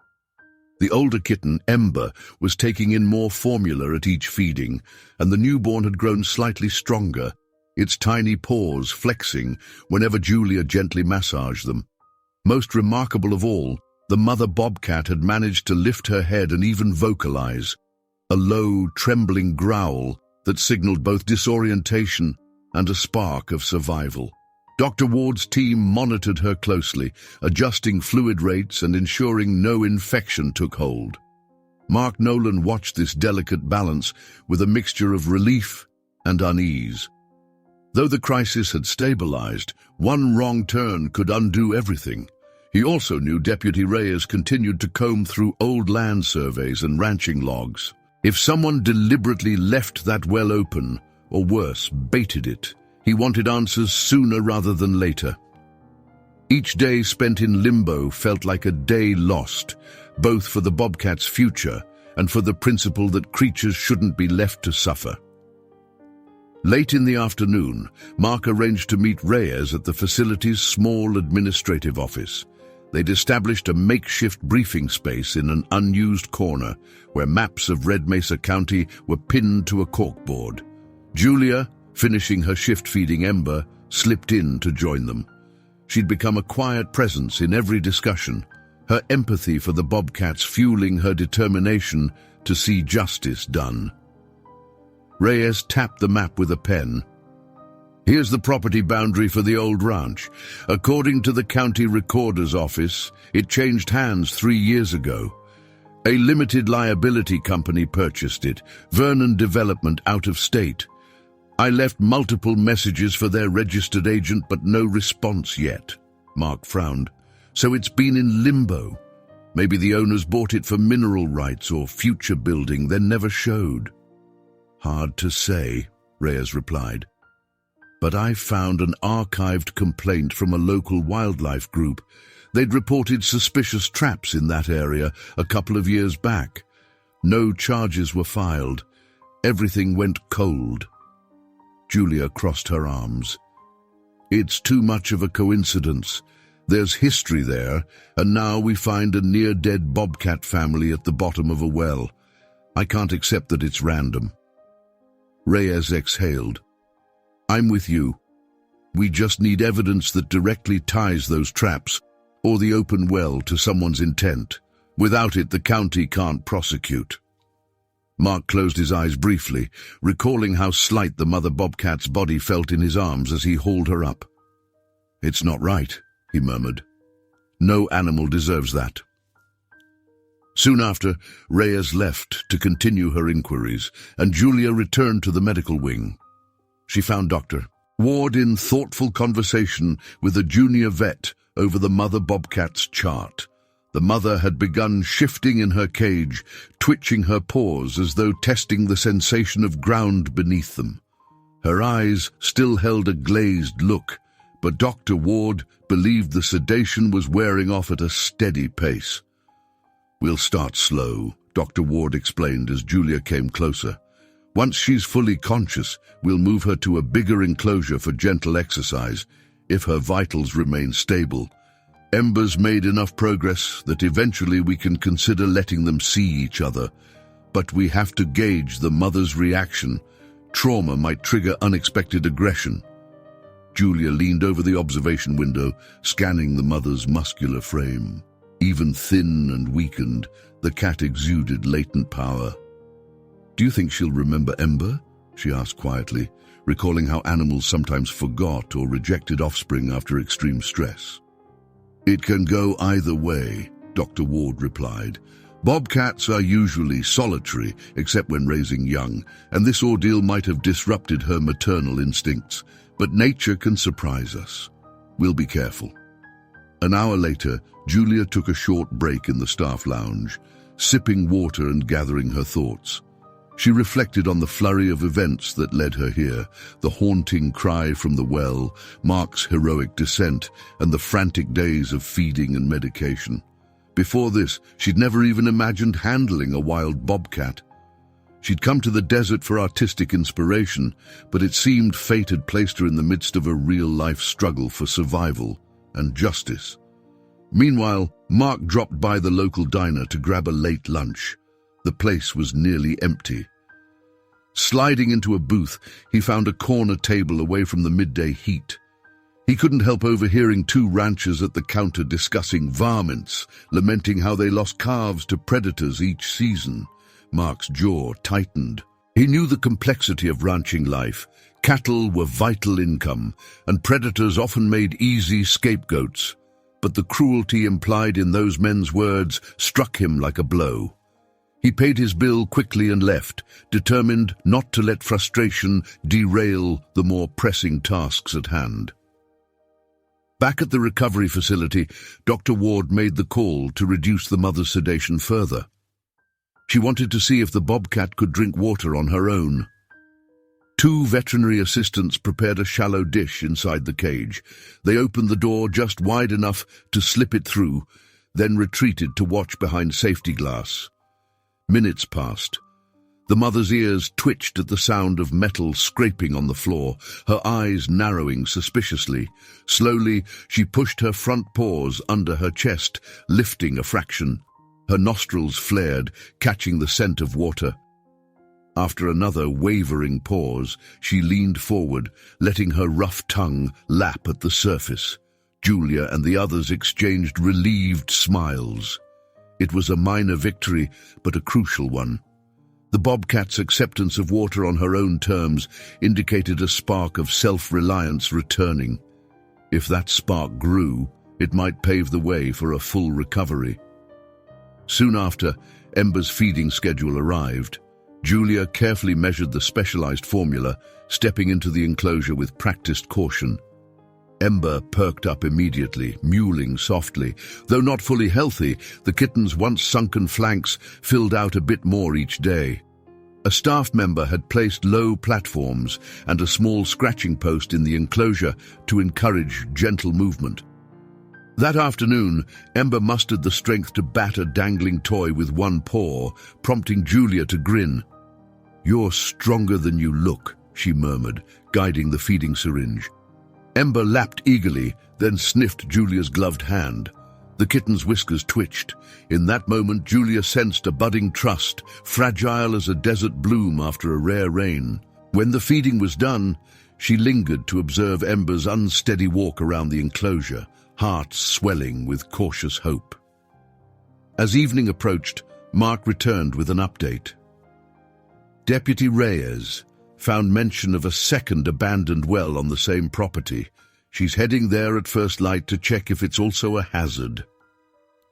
The older kitten, Ember, was taking in more formula at each feeding, and the newborn had grown slightly stronger, its tiny paws flexing whenever Julia gently massaged them. Most remarkable of all, the mother bobcat had managed to lift her head and even vocalize, a low, trembling growl that signaled both disorientation and a spark of survival. Dr. Ward's team monitored her closely, adjusting fluid rates and ensuring no infection took hold. Mark Nolan watched this delicate balance with a mixture of relief and unease. Though the crisis had stabilized, one wrong turn could undo everything. He also knew Deputy Reyes continued to comb through old land surveys and ranching logs. If someone deliberately left that well open, or worse, baited it, he wanted answers sooner rather than later. Each day spent in limbo felt like a day lost, both for the bobcat's future and for the principle that creatures shouldn't be left to suffer. Late in the afternoon, Mark arranged to meet Reyes at the facility's small administrative office. They'd established a makeshift briefing space in an unused corner where maps of Red Mesa County were pinned to a corkboard. Julia, finishing her shift feeding Ember, slipped in to join them. She'd become a quiet presence in every discussion, her empathy for the bobcats fueling her determination to see justice done. Reyes tapped the map with a pen. "Here's the property boundary for the old ranch. According to the county recorder's office, it changed hands 3 years ago. A limited liability company purchased it, Vernon Development out of state. I left multiple messages for their registered agent, but no response yet." Mark frowned. "So it's been in limbo. Maybe the owners bought it for mineral rights or future building, then never showed." "Hard to say," Reyes replied. "But I found an archived complaint from a local wildlife group. They'd reported suspicious traps in that area a couple of years back. No charges were filed. Everything went cold. Julia crossed her arms. It's too much of a coincidence. There's history there, and now we find a near-dead bobcat family at the bottom of a well. I can't accept that it's random. Reyes exhaled. I'm with you. We just need evidence that directly ties those traps, or the open well, to someone's intent. Without it, the county can't prosecute. Mark closed his eyes briefly, recalling how slight the mother bobcat's body felt in his arms as he hauled her up. It's not right, he murmured. No animal deserves that. Soon after, Reyes left to continue her inquiries, and Julia returned to the medical wing. She found Dr. Ward in thoughtful conversation with a junior vet over the mother bobcat's chart. The mother had begun shifting in her cage, twitching her paws as though testing the sensation of ground beneath them. Her eyes still held a glazed look, but Dr. Ward believed the sedation was wearing off at a steady pace. We'll start slow, Dr. Ward explained as Julia came closer. Once she's fully conscious, we'll move her to a bigger enclosure for gentle exercise, if her vitals remain stable. Ember's made enough progress that eventually we can consider letting them see each other. But we have to gauge the mother's reaction. Trauma might trigger unexpected aggression. Julia leaned over the observation window, scanning the mother's muscular frame. Even thin and weakened, the cat exuded latent power. Do you think she'll remember Ember? She asked quietly, recalling how animals sometimes forgot or rejected offspring after extreme stress. It can go either way, Dr. Ward replied. Bobcats are usually solitary, except when raising young, and this ordeal might have disrupted her maternal instincts. But nature can surprise us. We'll be careful. An hour later, Julia took a short break in the staff lounge, sipping water and gathering her thoughts. She reflected on the flurry of events that led her here, the haunting cry from the well, Mark's heroic descent, and the frantic days of feeding and medication. Before this, she'd never even imagined handling a wild bobcat. She'd come to the desert for artistic inspiration, but it seemed fate had placed her in the midst of a real-life struggle for survival and justice. Meanwhile, Mark dropped by the local diner to grab a late lunch. The place was nearly empty. Sliding into a booth, he found a corner table away from the midday heat. He couldn't help overhearing two ranchers at the counter discussing varmints, lamenting how they lost calves to predators each season. Mark's jaw tightened. He knew the complexity of ranching life. Cattle were vital income, and predators often made easy scapegoats. But the cruelty implied in those men's words struck him like a blow. He paid his bill quickly and left, determined not to let frustration derail the more pressing tasks at hand. Back at the recovery facility, Dr. Ward made the call to reduce the mother's sedation further. She wanted to see if the bobcat could drink water on her own. Two veterinary assistants prepared a shallow dish inside the cage. They opened the door just wide enough to slip it through, then retreated to watch behind safety glass. Minutes passed. The mother's ears twitched at the sound of metal scraping on the floor, her eyes narrowing suspiciously. Slowly, she pushed her front paws under her chest, lifting a fraction. Her nostrils flared, catching the scent of water. After another wavering pause, she leaned forward, letting her rough tongue lap at the surface. Julia and the others exchanged relieved smiles. It was a minor victory, but a crucial one. The bobcat's acceptance of water on her own terms indicated a spark of self-reliance returning. If that spark grew, it might pave the way for a full recovery. Soon after, Ember's feeding schedule arrived. Julia carefully measured the specialized formula, stepping into the enclosure with practiced caution. Ember perked up immediately, mewling softly. Though not fully healthy, the kitten's once sunken flanks filled out a bit more each day. A staff member had placed low platforms and a small scratching post in the enclosure to encourage gentle movement. That afternoon, Ember mustered the strength to bat a dangling toy with one paw, prompting Julia to grin. "You're stronger than you look," she murmured, guiding the feeding syringe. Ember lapped eagerly, then sniffed Julia's gloved hand. The kitten's whiskers twitched. In that moment, Julia sensed a budding trust, fragile as a desert bloom after a rare rain. When the feeding was done, she lingered to observe Ember's unsteady walk around the enclosure, heart swelling with cautious hope. As evening approached, Mark returned with an update. Deputy Reyes found mention of a second abandoned well on the same property. She's heading there at first light to check if it's also a hazard.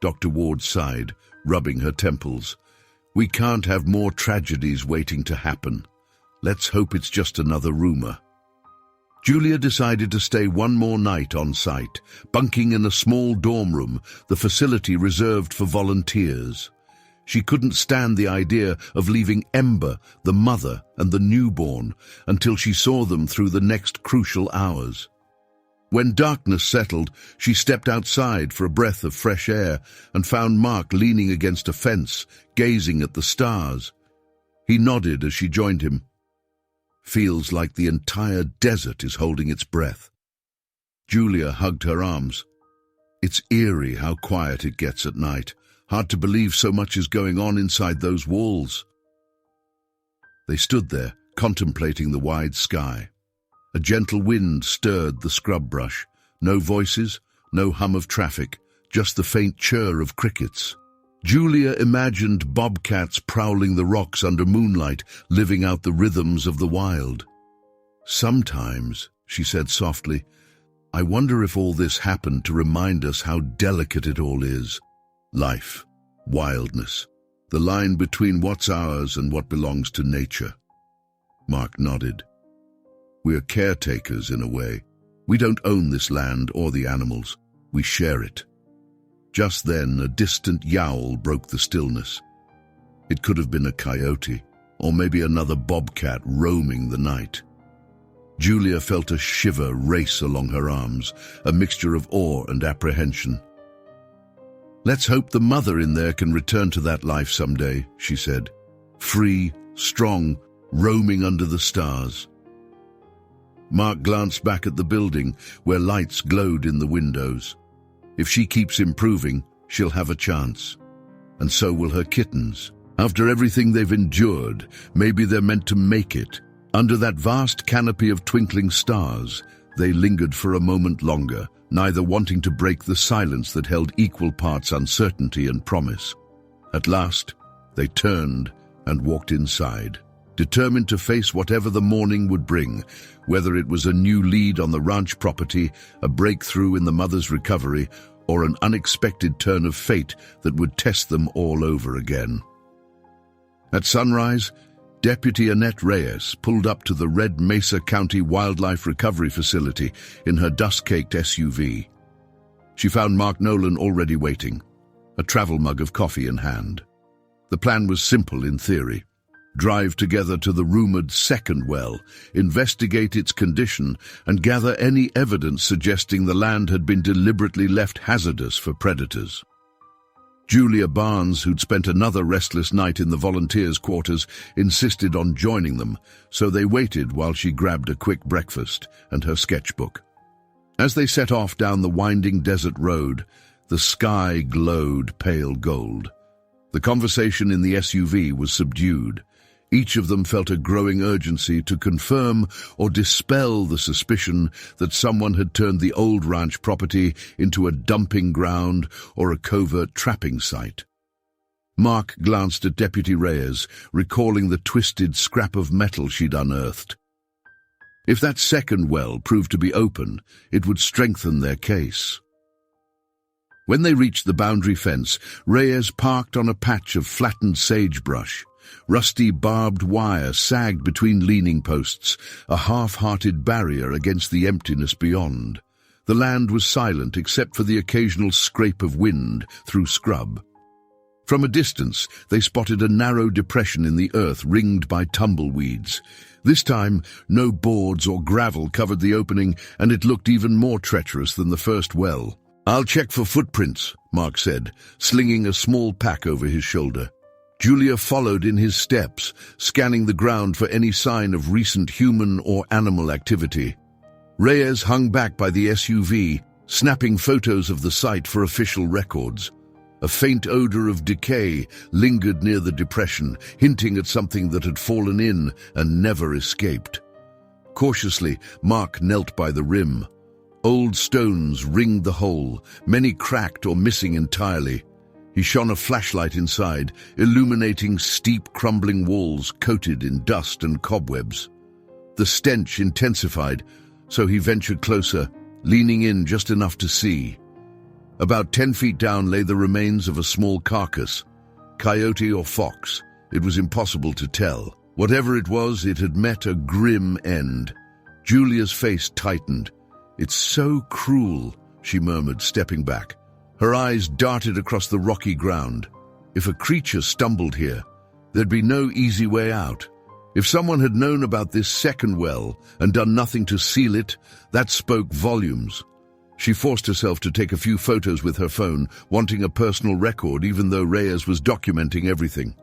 Dr. Ward sighed, rubbing her temples. "We can't have more tragedies waiting to happen. Let's hope it's just another rumor." Julia decided to stay one more night on site, bunking in a small dorm room, the facility reserved for volunteers. She couldn't stand the idea of leaving Ember, the mother, and the newborn until she saw them through the next crucial hours. When darkness settled, she stepped outside for a breath of fresh air and found Mark leaning against a fence, gazing at the stars. He nodded as she joined him. "Feels like the entire desert is holding its breath." Julia hugged her arms. "It's eerie how quiet it gets at night. Hard to believe so much is going on inside those walls." They stood there, contemplating the wide sky. A gentle wind stirred the scrub brush. No voices, no hum of traffic, just the faint chirr of crickets. Julia imagined bobcats prowling the rocks under moonlight, living out the rhythms of the wild. "Sometimes," she said softly, "I wonder if all this happened to remind us how delicate it all is. Life, wildness, the line between what's ours and what belongs to nature." Mark nodded. "We're caretakers in a way. We don't own this land or the animals. We share it." Just then, a distant yowl broke the stillness. It could have been a coyote, or maybe another bobcat roaming the night. Julia felt a shiver race along her arms, a mixture of awe and apprehension. "Let's hope the mother in there can return to that life someday," she said. "Free, strong, roaming under the stars." Mark glanced back at the building, where lights glowed in the windows. If she keeps improving, she'll have a chance. And so will her kittens. After everything they've endured, maybe they're meant to make it. Under that vast canopy of twinkling stars, they lingered for a moment longer, neither wanting to break the silence that held equal parts uncertainty and promise. At last, they turned and walked inside, determined to face whatever the morning would bring, whether it was a new lead on the ranch property, a breakthrough in the mother's recovery, or an unexpected turn of fate that would test them all over again. At sunrise, Deputy Annette Reyes pulled up to the Red Mesa County Wildlife Recovery Facility in her dust-caked SUV. She found Mark Nolan already waiting, a travel mug of coffee in hand. The plan was simple in theory. Drive together to the rumored second well, investigate its condition, and gather any evidence suggesting the land had been deliberately left hazardous for predators. Julia Barnes, who'd spent another restless night in the volunteers' quarters, insisted on joining them, so they waited while she grabbed a quick breakfast and her sketchbook. As they set off down the winding desert road, the sky glowed pale gold. The conversation in the SUV was subdued. Each of them felt a growing urgency to confirm or dispel the suspicion that someone had turned the old ranch property into a dumping ground or a covert trapping site. Mark glanced at Deputy Reyes, recalling the twisted scrap of metal she'd unearthed. If that second well proved to be open, it would strengthen their case. When they reached the boundary fence, Reyes parked on a patch of flattened sagebrush. Rusty barbed wire sagged between leaning posts, a half-hearted barrier against the emptiness beyond. The land was silent except for the occasional scrape of wind through scrub. From a distance, they spotted a narrow depression in the earth ringed by tumbleweeds. This time, no boards or gravel covered the opening, and it looked even more treacherous than the first well. "I'll check for footprints," Mark said, slinging a small pack over his shoulder. Julia followed in his steps, scanning the ground for any sign of recent human or animal activity. Reyes hung back by the SUV, snapping photos of the site for official records. A faint odor of decay lingered near the depression, hinting at something that had fallen in and never escaped. Cautiously, Mark knelt by the rim. Old stones ringed the hole, many cracked or missing entirely. He shone a flashlight inside, illuminating steep, crumbling walls coated in dust and cobwebs. The stench intensified, so he ventured closer, leaning in just enough to see. About 10 feet down lay the remains of a small carcass. Coyote or fox, it was impossible to tell. Whatever it was, it had met a grim end. Julia's face tightened. "It's so cruel," she murmured, stepping back. Her eyes darted across the rocky ground. If a creature stumbled here, there'd be no easy way out. If someone had known about this second well and done nothing to seal it, that spoke volumes. She forced herself to take a few photos with her phone, wanting a personal record even though Reyes was documenting everything.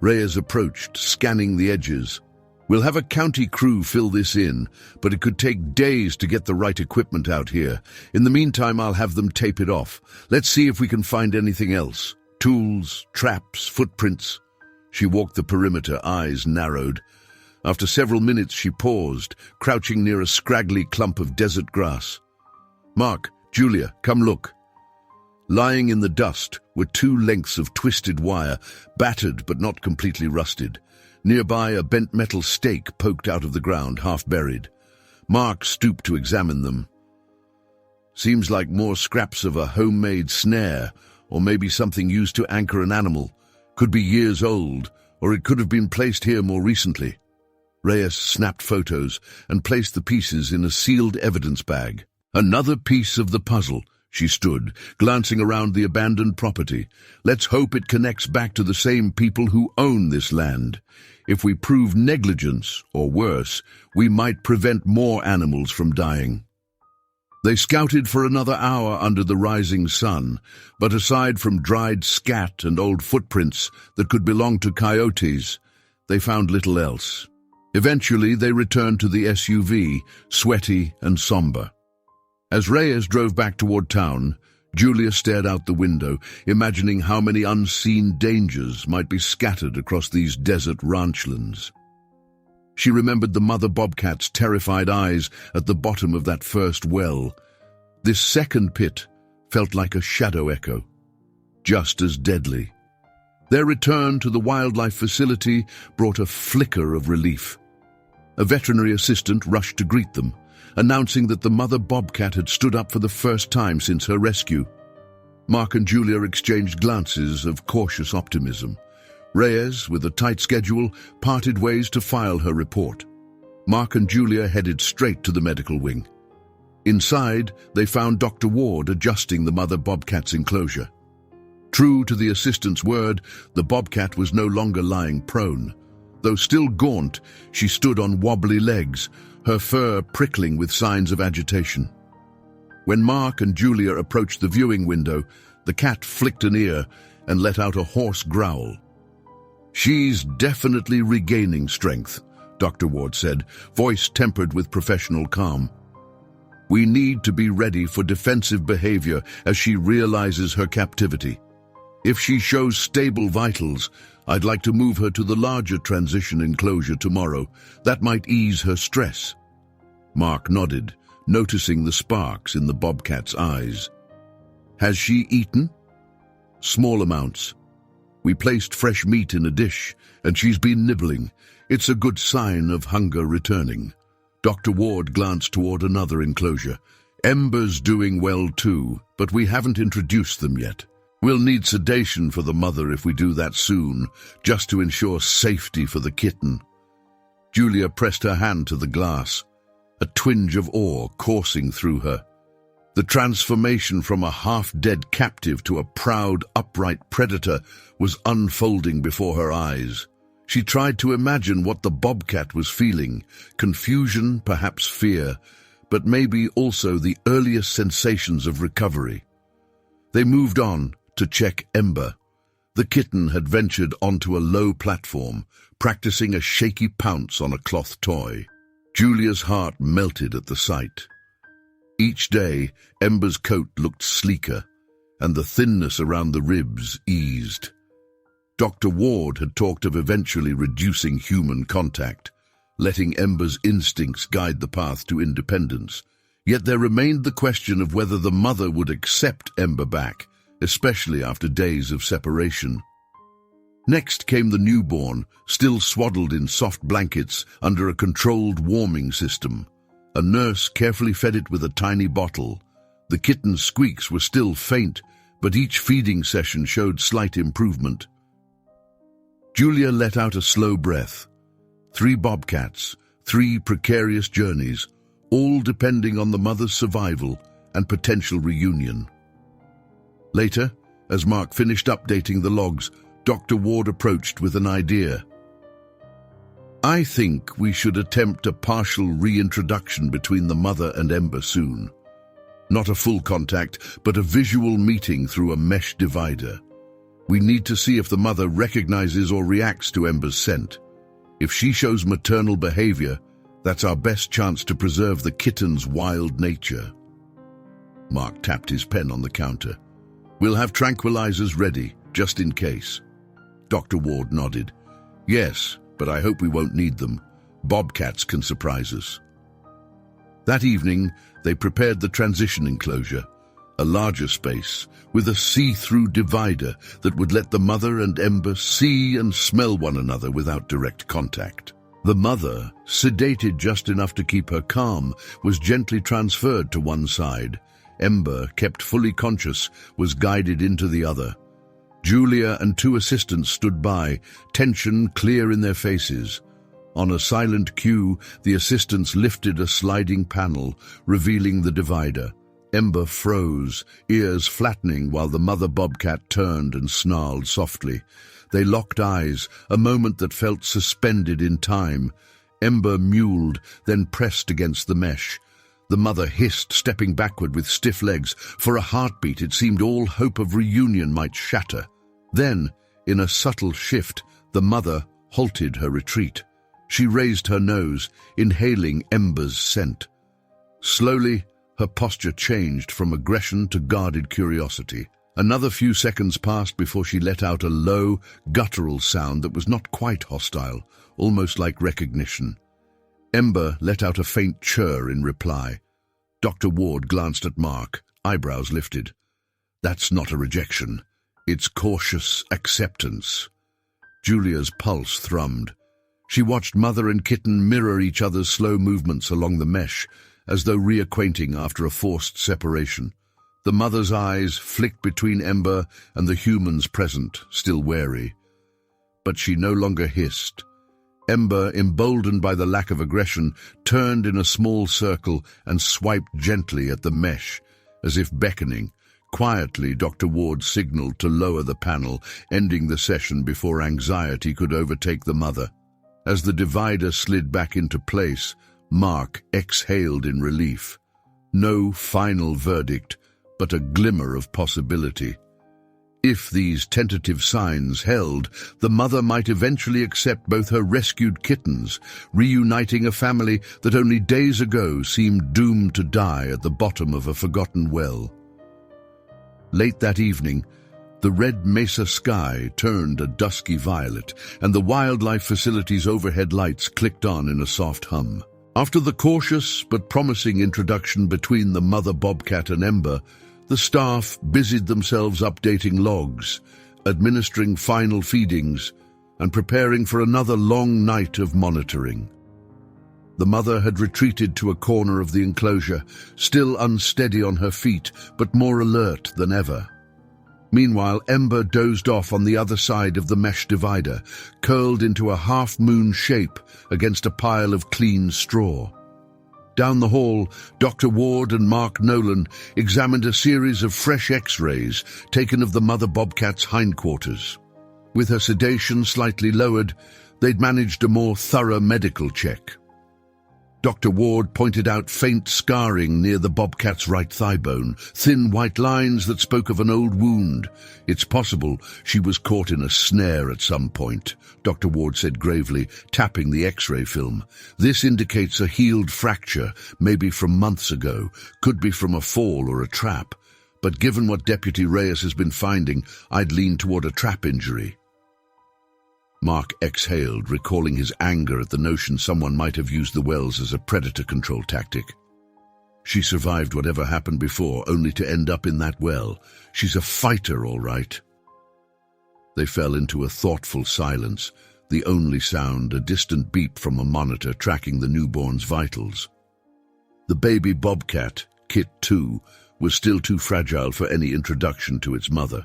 Reyes approached, scanning the edges. "We'll have a county crew fill this in, but it could take days to get the right equipment out here. In the meantime, I'll have them tape it off. Let's see if we can find anything else. Tools, traps, footprints." She walked the perimeter, eyes narrowed. After several minutes, she paused, crouching near a scraggly clump of desert grass. "Mark, Julia, come look." Lying in the dust were 2 lengths of twisted wire, battered but not completely rusted. Nearby, a bent metal stake poked out of the ground, half buried. Mark stooped to examine them. "Seems like more scraps of a homemade snare, or maybe something used to anchor an animal. Could be years old, or it could have been placed here more recently." Reyes snapped photos and placed the pieces in a sealed evidence bag. "Another piece of the puzzle." She stood, glancing around the abandoned property. "Let's hope it connects back to the same people who own this land. If we prove negligence, or worse, we might prevent more animals from dying." They scouted for another hour under the rising sun, but aside from dried scat and old footprints that could belong to coyotes, they found little else. Eventually, they returned to the SUV, sweaty and somber. As Reyes drove back toward town, Julia stared out the window, imagining how many unseen dangers might be scattered across these desert ranchlands. She remembered the mother bobcat's terrified eyes at the bottom of that first well. This second pit felt like a shadow echo, just as deadly. Their return to the wildlife facility brought a flicker of relief. A veterinary assistant rushed to greet them, announcing that the mother bobcat had stood up for the first time since her rescue. Mark and Julia exchanged glances of cautious optimism. Reyes, with a tight schedule, parted ways to file her report. Mark and Julia headed straight to the medical wing. Inside, they found Dr. Ward adjusting the mother bobcat's enclosure. True to the assistant's word, the bobcat was no longer lying prone. Though still gaunt, she stood on wobbly legs, her fur prickling with signs of agitation. When Mark and Julia approached the viewing window, the cat flicked an ear and let out a hoarse growl. "She's definitely regaining strength," Dr. Ward said, voice tempered with professional calm. "We need to be ready for defensive behavior as she realizes her captivity. If she shows stable vitals, I'd like to move her to the larger transition enclosure tomorrow. That might ease her stress." Mark nodded, noticing the sparks in the bobcat's eyes. "Has she eaten?" "Small amounts. We placed fresh meat in a dish, and she's been nibbling. It's a good sign of hunger returning." Dr. Ward glanced toward another enclosure. "Ember's doing well too, but we haven't introduced them yet. We'll need sedation for the mother if we do that soon, just to ensure safety for the kitten." Julia pressed her hand to the glass, a twinge of awe coursing through her. The transformation from a half-dead captive to a proud, upright predator was unfolding before her eyes. She tried to imagine what the bobcat was feeling, confusion, perhaps fear, but maybe also the earliest sensations of recovery. They moved on to check Ember. The kitten had ventured onto a low platform, practicing a shaky pounce on a cloth toy. Julia's heart melted at the sight. Each day, Ember's coat looked sleeker, and the thinness around the ribs eased. Dr. Ward had talked of eventually reducing human contact, letting Ember's instincts guide the path to independence. Yet there remained the question of whether the mother would accept Ember back, especially after days of separation. Next came the newborn, still swaddled in soft blankets under a controlled warming system. A nurse carefully fed it with a tiny bottle. The kitten's squeaks were still faint, but each feeding session showed slight improvement. Julia let out a slow breath. 3 bobcats, 3 precarious journeys, all depending on the mother's survival and potential reunion. Later, as Mark finished updating the logs, Dr. Ward approached with an idea. I think we should attempt a partial reintroduction between the mother and Ember soon. Not a full contact, but a visual meeting through a mesh divider. We need to see if the mother recognizes or reacts to Ember's scent. If she shows maternal behavior, that's our best chance to preserve the kitten's wild nature. Mark tapped his pen on the counter. We'll have tranquilizers ready, just in case. Dr. Ward nodded. Yes, but I hope we won't need them. Bobcats can surprise us. That evening, they prepared the transition enclosure, a larger space with a see-through divider that would let the mother and Ember see and smell one another without direct contact. The mother, sedated just enough to keep her calm, was gently transferred to one side. Ember, kept fully conscious, was guided into the other. Julia and 2 assistants stood by, tension clear in their faces. On a silent cue, the assistants lifted a sliding panel, revealing the divider. Ember froze, ears flattening while the mother bobcat turned and snarled softly. They locked eyes, a moment that felt suspended in time. Ember mewled, then pressed against the mesh. The mother hissed, stepping backward with stiff legs. For a heartbeat, it seemed all hope of reunion might shatter. Then, in a subtle shift, the mother halted her retreat. She raised her nose, inhaling Ember's scent. Slowly, her posture changed from aggression to guarded curiosity. Another few seconds passed before she let out a low, guttural sound that was not quite hostile, almost like recognition. Ember let out a faint chirr in reply. Dr. Ward glanced at Mark, eyebrows lifted. That's not a rejection. It's cautious acceptance. Julia's pulse thrummed. She watched mother and kitten mirror each other's slow movements along the mesh, as though reacquainting after a forced separation. The mother's eyes flicked between Ember and the humans present, still wary. But she no longer hissed. Ember, emboldened by the lack of aggression, turned in a small circle and swiped gently at the mesh, as if beckoning. Quietly, Dr. Ward signaled to lower the panel, ending the session before anxiety could overtake the mother. As the divider slid back into place, Mark exhaled in relief. No final verdict, but a glimmer of possibility. If these tentative signs held, the mother might eventually accept both her rescued kittens, reuniting a family that only days ago seemed doomed to die at the bottom of a forgotten well. Late that evening, the Red Mesa sky turned a dusky violet, and the wildlife facility's overhead lights clicked on in a soft hum. After the cautious but promising introduction between the mother bobcat and Ember, the staff busied themselves updating logs, administering final feedings, and preparing for another long night of monitoring. The mother had retreated to a corner of the enclosure, still unsteady on her feet, but more alert than ever. Meanwhile, Ember dozed off on the other side of the mesh divider, curled into a half-moon shape against a pile of clean straw. Down the hall, Dr. Ward and Mark Nolan examined a series of fresh X-rays taken of the mother bobcat's hindquarters. With her sedation slightly lowered, they'd managed a more thorough medical check. Dr. Ward pointed out faint scarring near the bobcat's right thigh bone, thin white lines that spoke of an old wound. It's possible she was caught in a snare at some point, Dr. Ward said gravely, tapping the X-ray film. This indicates a healed fracture, maybe from months ago, could be from a fall or a trap. But given what Deputy Reyes has been finding, I'd lean toward a trap injury. Mark exhaled, recalling his anger at the notion someone might have used the wells as a predator control tactic. She survived whatever happened before, only to end up in that well. She's a fighter, all right. They fell into a thoughtful silence, the only sound a distant beep from a monitor tracking the newborn's vitals. The baby bobcat, Kit 2, was still too fragile for any introduction to its mother.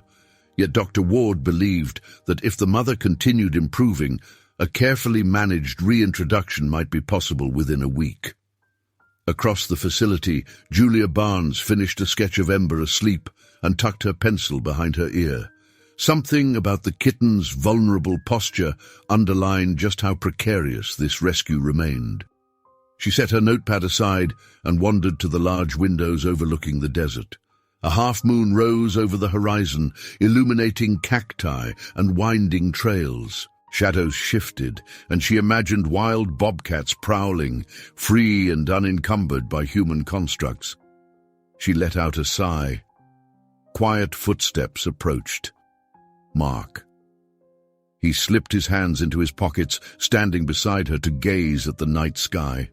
Yet Dr. Ward believed that if the mother continued improving, a carefully managed reintroduction might be possible within a week. Across the facility, Julia Barnes finished a sketch of Ember asleep and tucked her pencil behind her ear. Something about the kitten's vulnerable posture underlined just how precarious this rescue remained. She set her notepad aside and wandered to the large windows overlooking the desert. A half-moon rose over the horizon, illuminating cacti and winding trails. Shadows shifted, and she imagined wild bobcats prowling, free and unencumbered by human constructs. She let out a sigh. Quiet footsteps approached. Mark. He slipped his hands into his pockets, standing beside her to gaze at the night sky.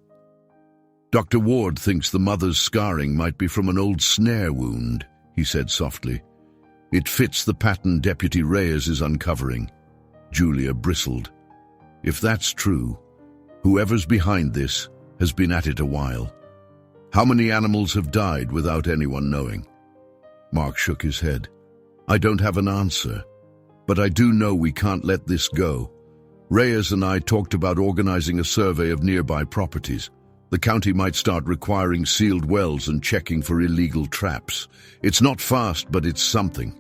Dr. Ward thinks the mother's scarring might be from an old snare wound, he said softly. It fits the pattern Deputy Reyes is uncovering. Julia bristled. If that's true, whoever's behind this has been at it a while. How many animals have died without anyone knowing? Mark shook his head. I don't have an answer, but I do know we can't let this go. Reyes and I talked about organizing a survey of nearby properties. The county might start requiring sealed wells and checking for illegal traps. It's not fast, but it's something.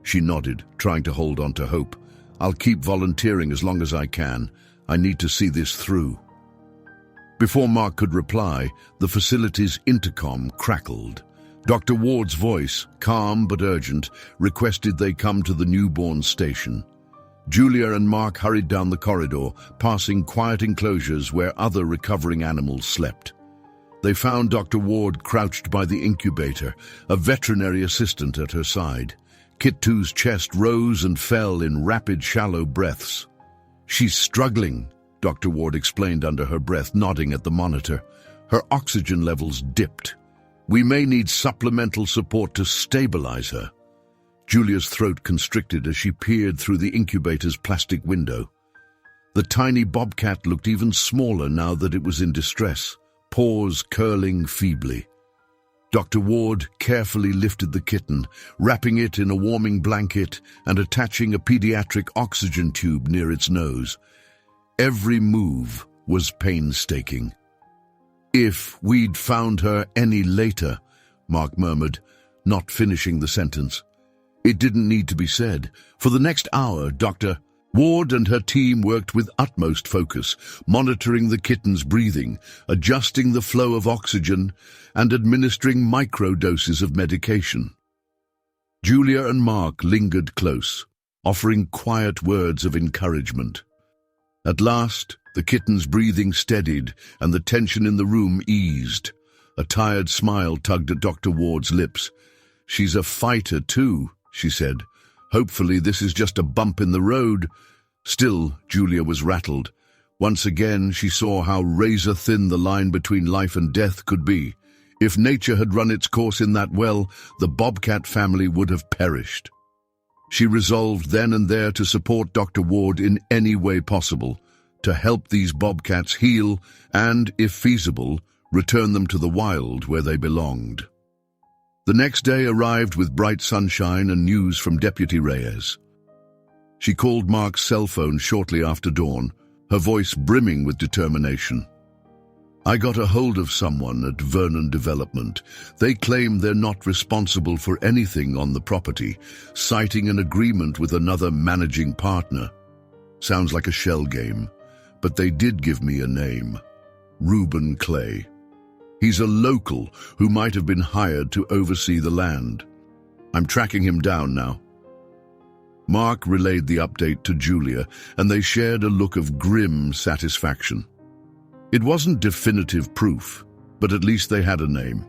She nodded, trying to hold on to hope. I'll keep volunteering as long as I can. I need to see this through. Before Mark could reply, the facility's intercom crackled. Dr. Ward's voice, calm but urgent, requested they come to the newborn station. Julia and Mark hurried down the corridor, passing quiet enclosures where other recovering animals slept. They found Dr. Ward crouched by the incubator, a veterinary assistant at her side. Kit 2's chest rose and fell in rapid, shallow breaths. She's struggling, Dr. Ward explained under her breath, nodding at the monitor. Her oxygen levels dipped. We may need supplemental support to stabilize her. Julia's throat constricted as she peered through the incubator's plastic window. The tiny bobcat looked even smaller now that it was in distress, paws curling feebly. Dr. Ward carefully lifted the kitten, wrapping it in a warming blanket and attaching a pediatric oxygen tube near its nose. Every move was painstaking. If we'd found her any later, Mark murmured, not finishing the sentence. It didn't need to be said. For the next hour, Dr. Ward and her team worked with utmost focus, monitoring the kitten's breathing, adjusting the flow of oxygen, and administering microdoses of medication. Julia and Mark lingered close, offering quiet words of encouragement. At last, the kitten's breathing steadied and the tension in the room eased. A tired smile tugged at Dr. Ward's lips. She's a fighter too, she said. Hopefully this is just a bump in the road. Still, Julia was rattled. Once again, she saw how razor-thin the line between life and death could be. If nature had run its course in that well, the Bobcat family would have perished. She resolved then and there to support Dr. Ward in any way possible, to help these bobcats heal and, if feasible, return them to the wild where they belonged. The next day arrived with bright sunshine and news from Deputy Reyes. She called Mark's cell phone shortly after dawn, her voice brimming with determination. I got a hold of someone at Vernon Development. They claim they're not responsible for anything on the property, citing an agreement with another managing partner. Sounds like a shell game, but they did give me a name. Reuben Clay. He's a local who might have been hired to oversee the land. I'm tracking him down now. Mark relayed the update to Julia, and they shared a look of grim satisfaction. It wasn't definitive proof, but at least they had a name.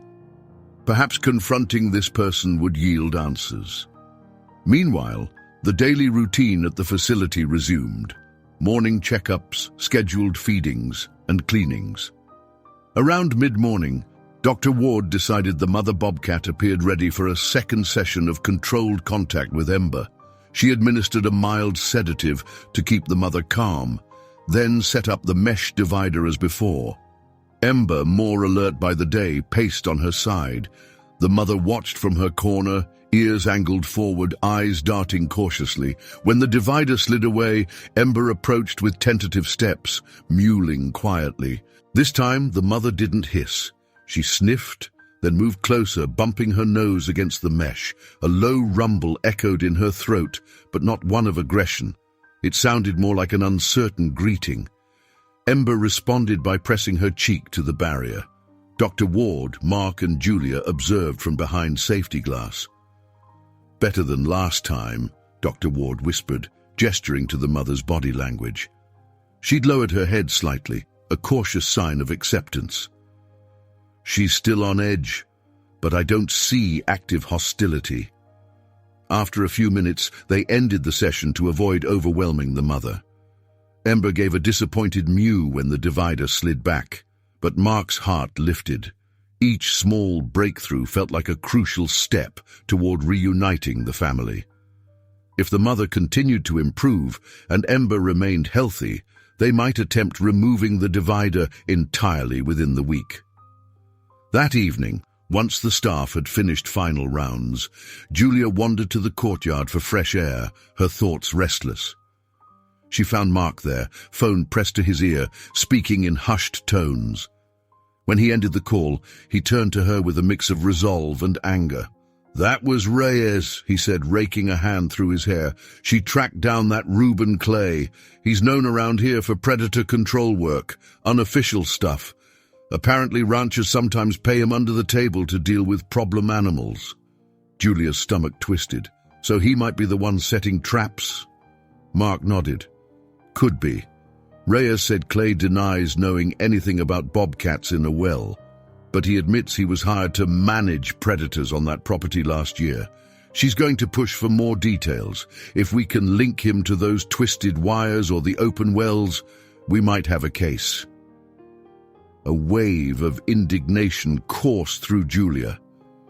Perhaps confronting this person would yield answers. Meanwhile, the daily routine at the facility resumed. Morning checkups, scheduled feedings, and cleanings. Around mid-morning, Dr. Ward decided the mother bobcat appeared ready for a second session of controlled contact with Ember. She administered a mild sedative to keep the mother calm, then set up the mesh divider as before. Ember, more alert by the day, paced on her side. The mother watched from her corner, ears angled forward, eyes darting cautiously. When the divider slid away, Ember approached with tentative steps, mewling quietly. This time, the mother didn't hiss. She sniffed, then moved closer, bumping her nose against the mesh. A low rumble echoed in her throat, but not one of aggression. It sounded more like an uncertain greeting. Ember responded by pressing her cheek to the barrier. Dr. Ward, Mark, and Julia observed from behind safety glass. "Better than last time," Dr. Ward whispered, gesturing to the mother's body language. She'd lowered her head slightly, a cautious sign of acceptance. "She's still on edge, but I don't see active hostility." After a few minutes, they ended the session to avoid overwhelming the mother. Ember gave a disappointed mew when the divider slid back, but Mark's heart lifted. Each small breakthrough felt like a crucial step toward reuniting the family. If the mother continued to improve and Ember remained healthy, they might attempt removing the divider entirely within the week. That evening, once the staff had finished final rounds, Julia wandered to the courtyard for fresh air, her thoughts restless. She found Mark there, phone pressed to his ear, speaking in hushed tones. When he ended the call, he turned to her with a mix of resolve and anger. "That was Reyes," he said, raking a hand through his hair. "She tracked down that Reuben Clay. He's known around here for predator control work, unofficial stuff. Apparently ranchers sometimes pay him under the table to deal with problem animals." Julia's stomach twisted. "So he might be the one setting traps?" Mark nodded. "Could be. Reyes said Clay denies knowing anything about bobcats in a well, but he admits he was hired to manage predators on that property last year. She's going to push for more details. If we can link him to those twisted wires or the open wells, we might have a case." A wave of indignation coursed through Julia.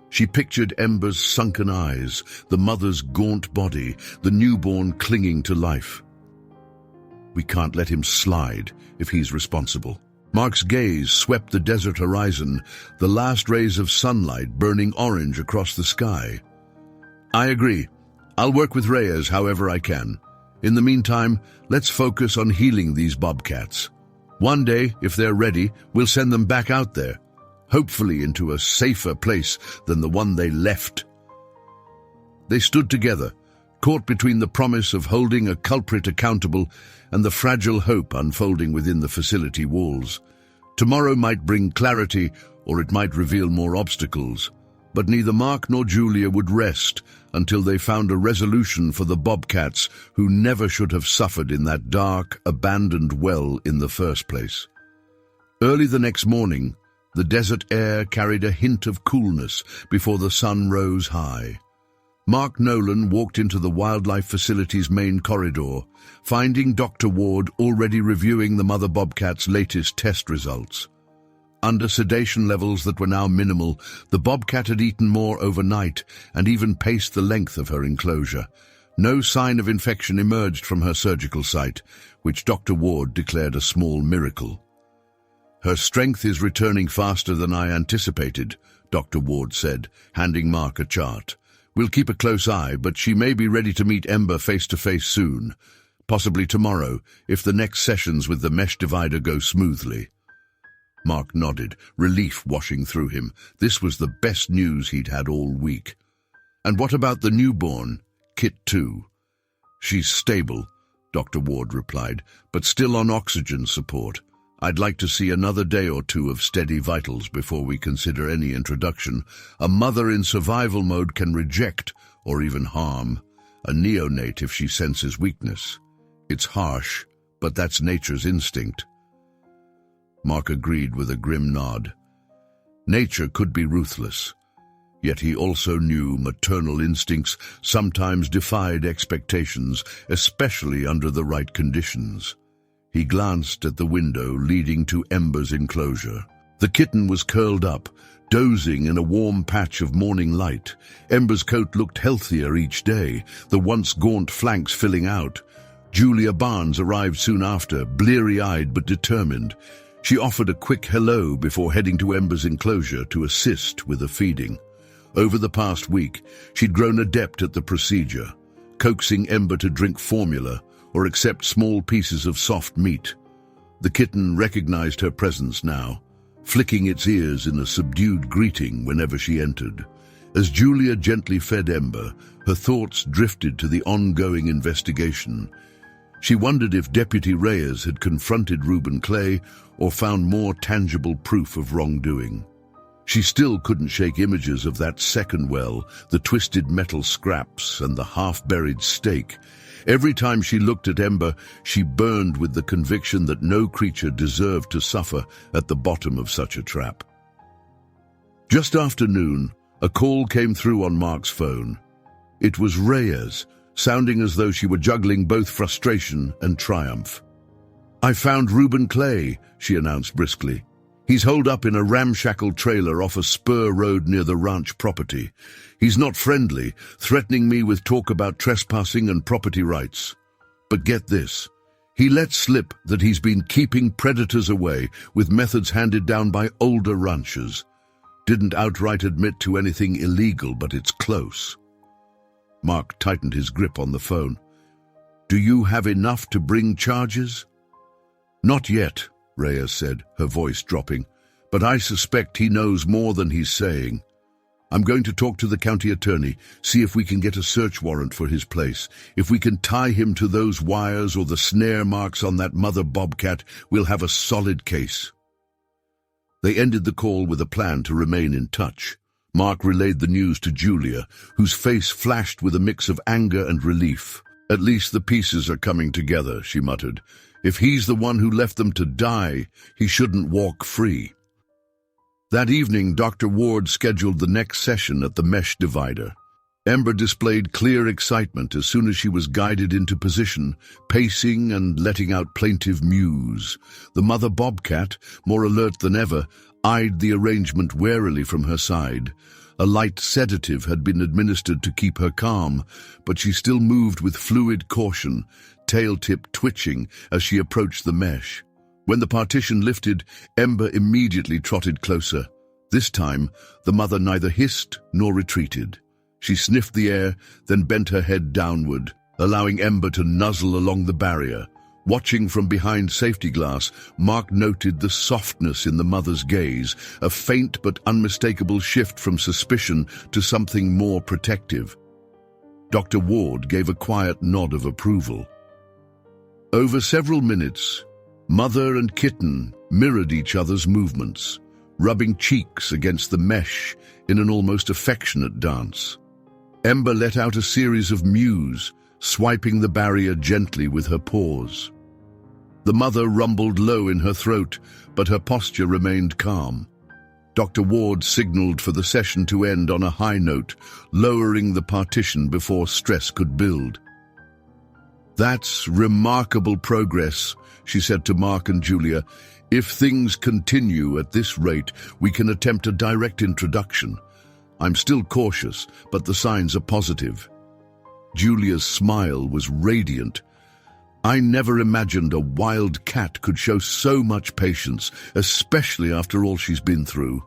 She pictured Ember's sunken eyes, the mother's gaunt body, the newborn clinging to life. "We can't let him slide if he's responsible." Mark's gaze swept the desert horizon, the last rays of sunlight burning orange across the sky. "I agree. I'll work with Reyes however I can. In the meantime, let's focus on healing these bobcats. One day, if they're ready, we'll send them back out there, hopefully into a safer place than the one they left." They stood together, caught between the promise of holding a culprit accountable and the fragile hope unfolding within the facility walls. Tomorrow might bring clarity, or it might reveal more obstacles, but neither Mark nor Julia would rest until they found a resolution for the bobcats who never should have suffered in that dark, abandoned well in the first place. Early the next morning, the desert air carried a hint of coolness before the sun rose high. Mark Nolan walked into the wildlife facility's main corridor, finding Dr. Ward already reviewing the mother bobcat's latest test results. Under sedation levels that were now minimal, the bobcat had eaten more overnight and even paced the length of her enclosure. No sign of infection emerged from her surgical site, which Dr. Ward declared a small miracle. "Her strength is returning faster than I anticipated," Dr. Ward said, handing Mark a chart. "We'll keep a close eye, but she may be ready to meet Ember face-to-face soon, possibly tomorrow, if the next sessions with the mesh divider go smoothly." Mark nodded, relief washing through him. This was the best news he'd had all week. "And what about the newborn, Kit 2? "She's stable," Dr. Ward replied, "but still on oxygen support. I'd like to see another day or two of steady vitals before we consider any introduction. A mother in survival mode can reject, or even harm, a neonate if she senses weakness. It's harsh, but that's nature's instinct. Mark agreed with a grim nod. Nature could be ruthless, yet he also knew maternal instincts sometimes defied expectations, especially under the right conditions. He glanced at the window leading to Ember's enclosure. The kitten was curled up, dozing in a warm patch of morning light. Ember's coat looked healthier each day, the once gaunt flanks filling out. Julia Barnes arrived soon after, bleary-eyed but determined. She offered a quick hello before heading to Ember's enclosure to assist with the feeding. Over the past week, she'd grown adept at the procedure, coaxing Ember to drink formula or accept small pieces of soft meat. The kitten recognized her presence now, flicking its ears in a subdued greeting whenever she entered. As Julia gently fed Ember, her thoughts drifted to the ongoing investigation. She wondered if Deputy Reyes had confronted Reuben Clay or found more tangible proof of wrongdoing. She still couldn't shake images of that second well, the twisted metal scraps and the half-buried steak. Every time she looked at Ember, she burned with the conviction that no creature deserved to suffer at the bottom of such a trap. Just after noon, a call came through on Mark's phone. It was Reyes, sounding as though she were juggling both frustration and triumph. "I found Reuben Clay," she announced briskly. "He's holed up in a ramshackle trailer off a spur road near the ranch property. He's not friendly, threatening me with talk about trespassing and property rights. But get this, he let slip that he's been keeping predators away with methods handed down by older ranchers. Didn't outright admit to anything illegal, but it's close." Mark tightened his grip on the phone. "Do you have enough to bring charges?" "Not yet," Reyes said, her voice dropping, "but I suspect he knows more than he's saying. I'm going to talk to the county attorney, see if we can get a search warrant for his place. If we can tie him to those wires or the snare marks on that mother bobcat, we'll have a solid case." They ended the call with a plan to remain in touch. Mark relayed the news to Julia, whose face flashed with a mix of anger and relief. "At least the pieces are coming together," she muttered. "If he's the one who left them to die, he shouldn't walk free." That evening, Dr. Ward scheduled the next session at the mesh divider. Ember displayed clear excitement as soon as she was guided into position, pacing and letting out plaintive mews. The mother bobcat, more alert than ever, eyed the arrangement warily from her side. A light sedative had been administered to keep her calm, but she still moved with fluid caution, tail tip twitching as she approached the mesh. When the partition lifted, Ember immediately trotted closer. This time, the mother neither hissed nor retreated. She sniffed the air, then bent her head downward, allowing Ember to nuzzle along the barrier. Watching from behind safety glass, Mark noted the softness in the mother's gaze, a faint but unmistakable shift from suspicion to something more protective. Dr. Ward gave a quiet nod of approval. Over several minutes, mother and kitten mirrored each other's movements, rubbing cheeks against the mesh in an almost affectionate dance. Ember let out a series of mews, swiping the barrier gently with her paws. The mother rumbled low in her throat, but her posture remained calm. Dr. Ward signaled for the session to end on a high note, lowering the partition before stress could build. "That's remarkable progress," she said to Mark and Julia. "If things continue at this rate, we can attempt a direct introduction. I'm still cautious, but the signs are positive." Julia's smile was radiant. "I never imagined a wild cat could show so much patience, especially after all she's been through."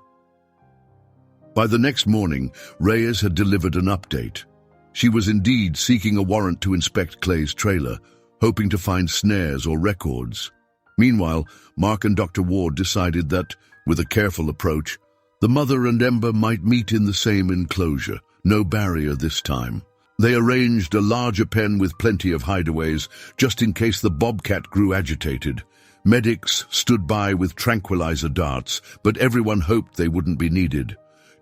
By the next morning, Reyes had delivered an update. She was indeed seeking a warrant to inspect Clay's trailer, hoping to find snares or records. Meanwhile, Mark and Dr. Ward decided that, with a careful approach, the mother and Ember might meet in the same enclosure, no barrier this time. They arranged a larger pen with plenty of hideaways, just in case the bobcat grew agitated. Medics stood by with tranquilizer darts, but everyone hoped they wouldn't be needed.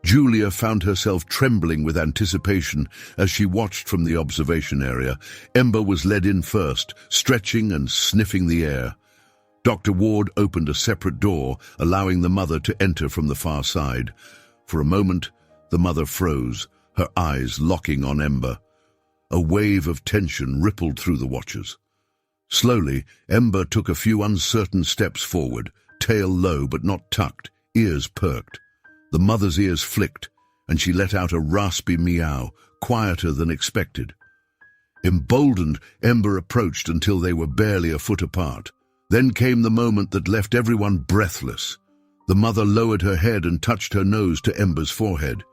Julia found herself trembling with anticipation as she watched from the observation area. Ember was led in first, stretching and sniffing the air. Dr. Ward opened a separate door, allowing the mother to enter from the far side. For a moment, the mother froze, her eyes locking on Ember. A wave of tension rippled through the watchers. Slowly, Ember took a few uncertain steps forward, tail low but not tucked, ears perked. The mother's ears flicked, and she let out a raspy meow, quieter than expected. Emboldened, Ember approached until they were barely a foot apart. Then came the moment that left everyone breathless. The mother lowered her head and touched her nose to Ember's forehead.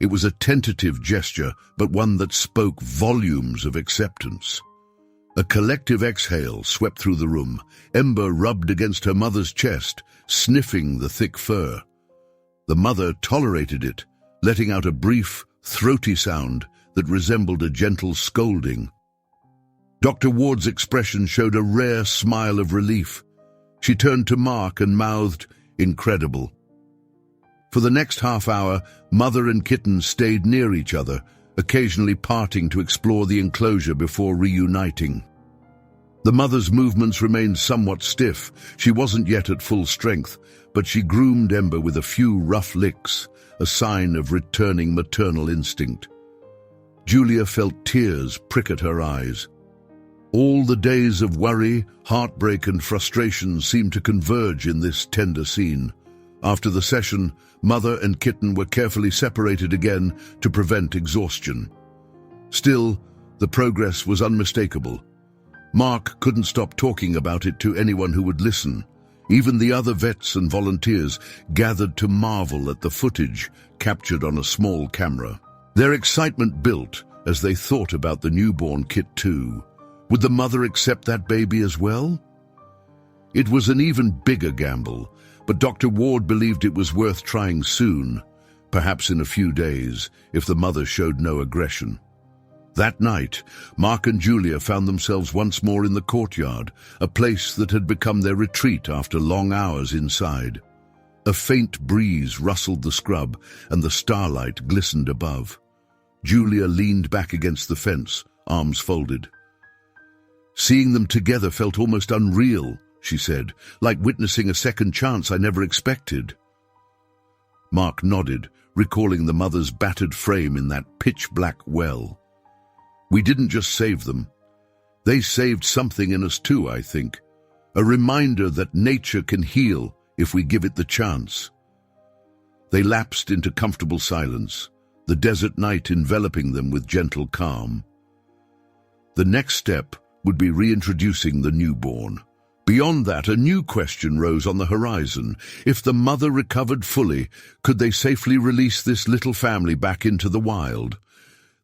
It was a tentative gesture, but one that spoke volumes of acceptance. A collective exhale swept through the room. Ember rubbed against her mother's chest, sniffing the thick fur. The mother tolerated it, letting out a brief, throaty sound that resembled a gentle scolding. Dr. Ward's expression showed a rare smile of relief. She turned to Mark and mouthed, "Incredible." For the next half hour, mother and kitten stayed near each other, occasionally parting to explore the enclosure before reuniting. The mother's movements remained somewhat stiff. She wasn't yet at full strength, but she groomed Ember with a few rough licks, a sign of returning maternal instinct. Julia felt tears prick at her eyes. All the days of worry, heartbreak and frustration seemed to converge in this tender scene. After the session, mother and kitten were carefully separated again to prevent exhaustion. Still, the progress was unmistakable. Mark couldn't stop talking about it to anyone who would listen. Even the other vets and volunteers gathered to marvel at the footage captured on a small camera. Their excitement built as they thought about the newborn Kit 2. Would the mother accept that baby as well? It was an even bigger gamble, but Dr. Ward believed it was worth trying soon, perhaps in a few days, if the mother showed no aggression. That night, Mark and Julia found themselves once more in the courtyard, a place that had become their retreat after long hours inside. A faint breeze rustled the scrub, and the starlight glistened above. Julia leaned back against the fence, arms folded. "Seeing them together felt almost unreal," she said, "like witnessing a second chance I never expected." Mark nodded, recalling the mother's battered frame in that pitch-black well. "We didn't just save them. They saved something in us too, I think. A reminder that nature can heal if we give it the chance." They lapsed into comfortable silence, the desert night enveloping them with gentle calm. The next step would be reintroducing the newborn. Beyond that, a new question rose on the horizon. If the mother recovered fully, could they safely release this little family back into the wild?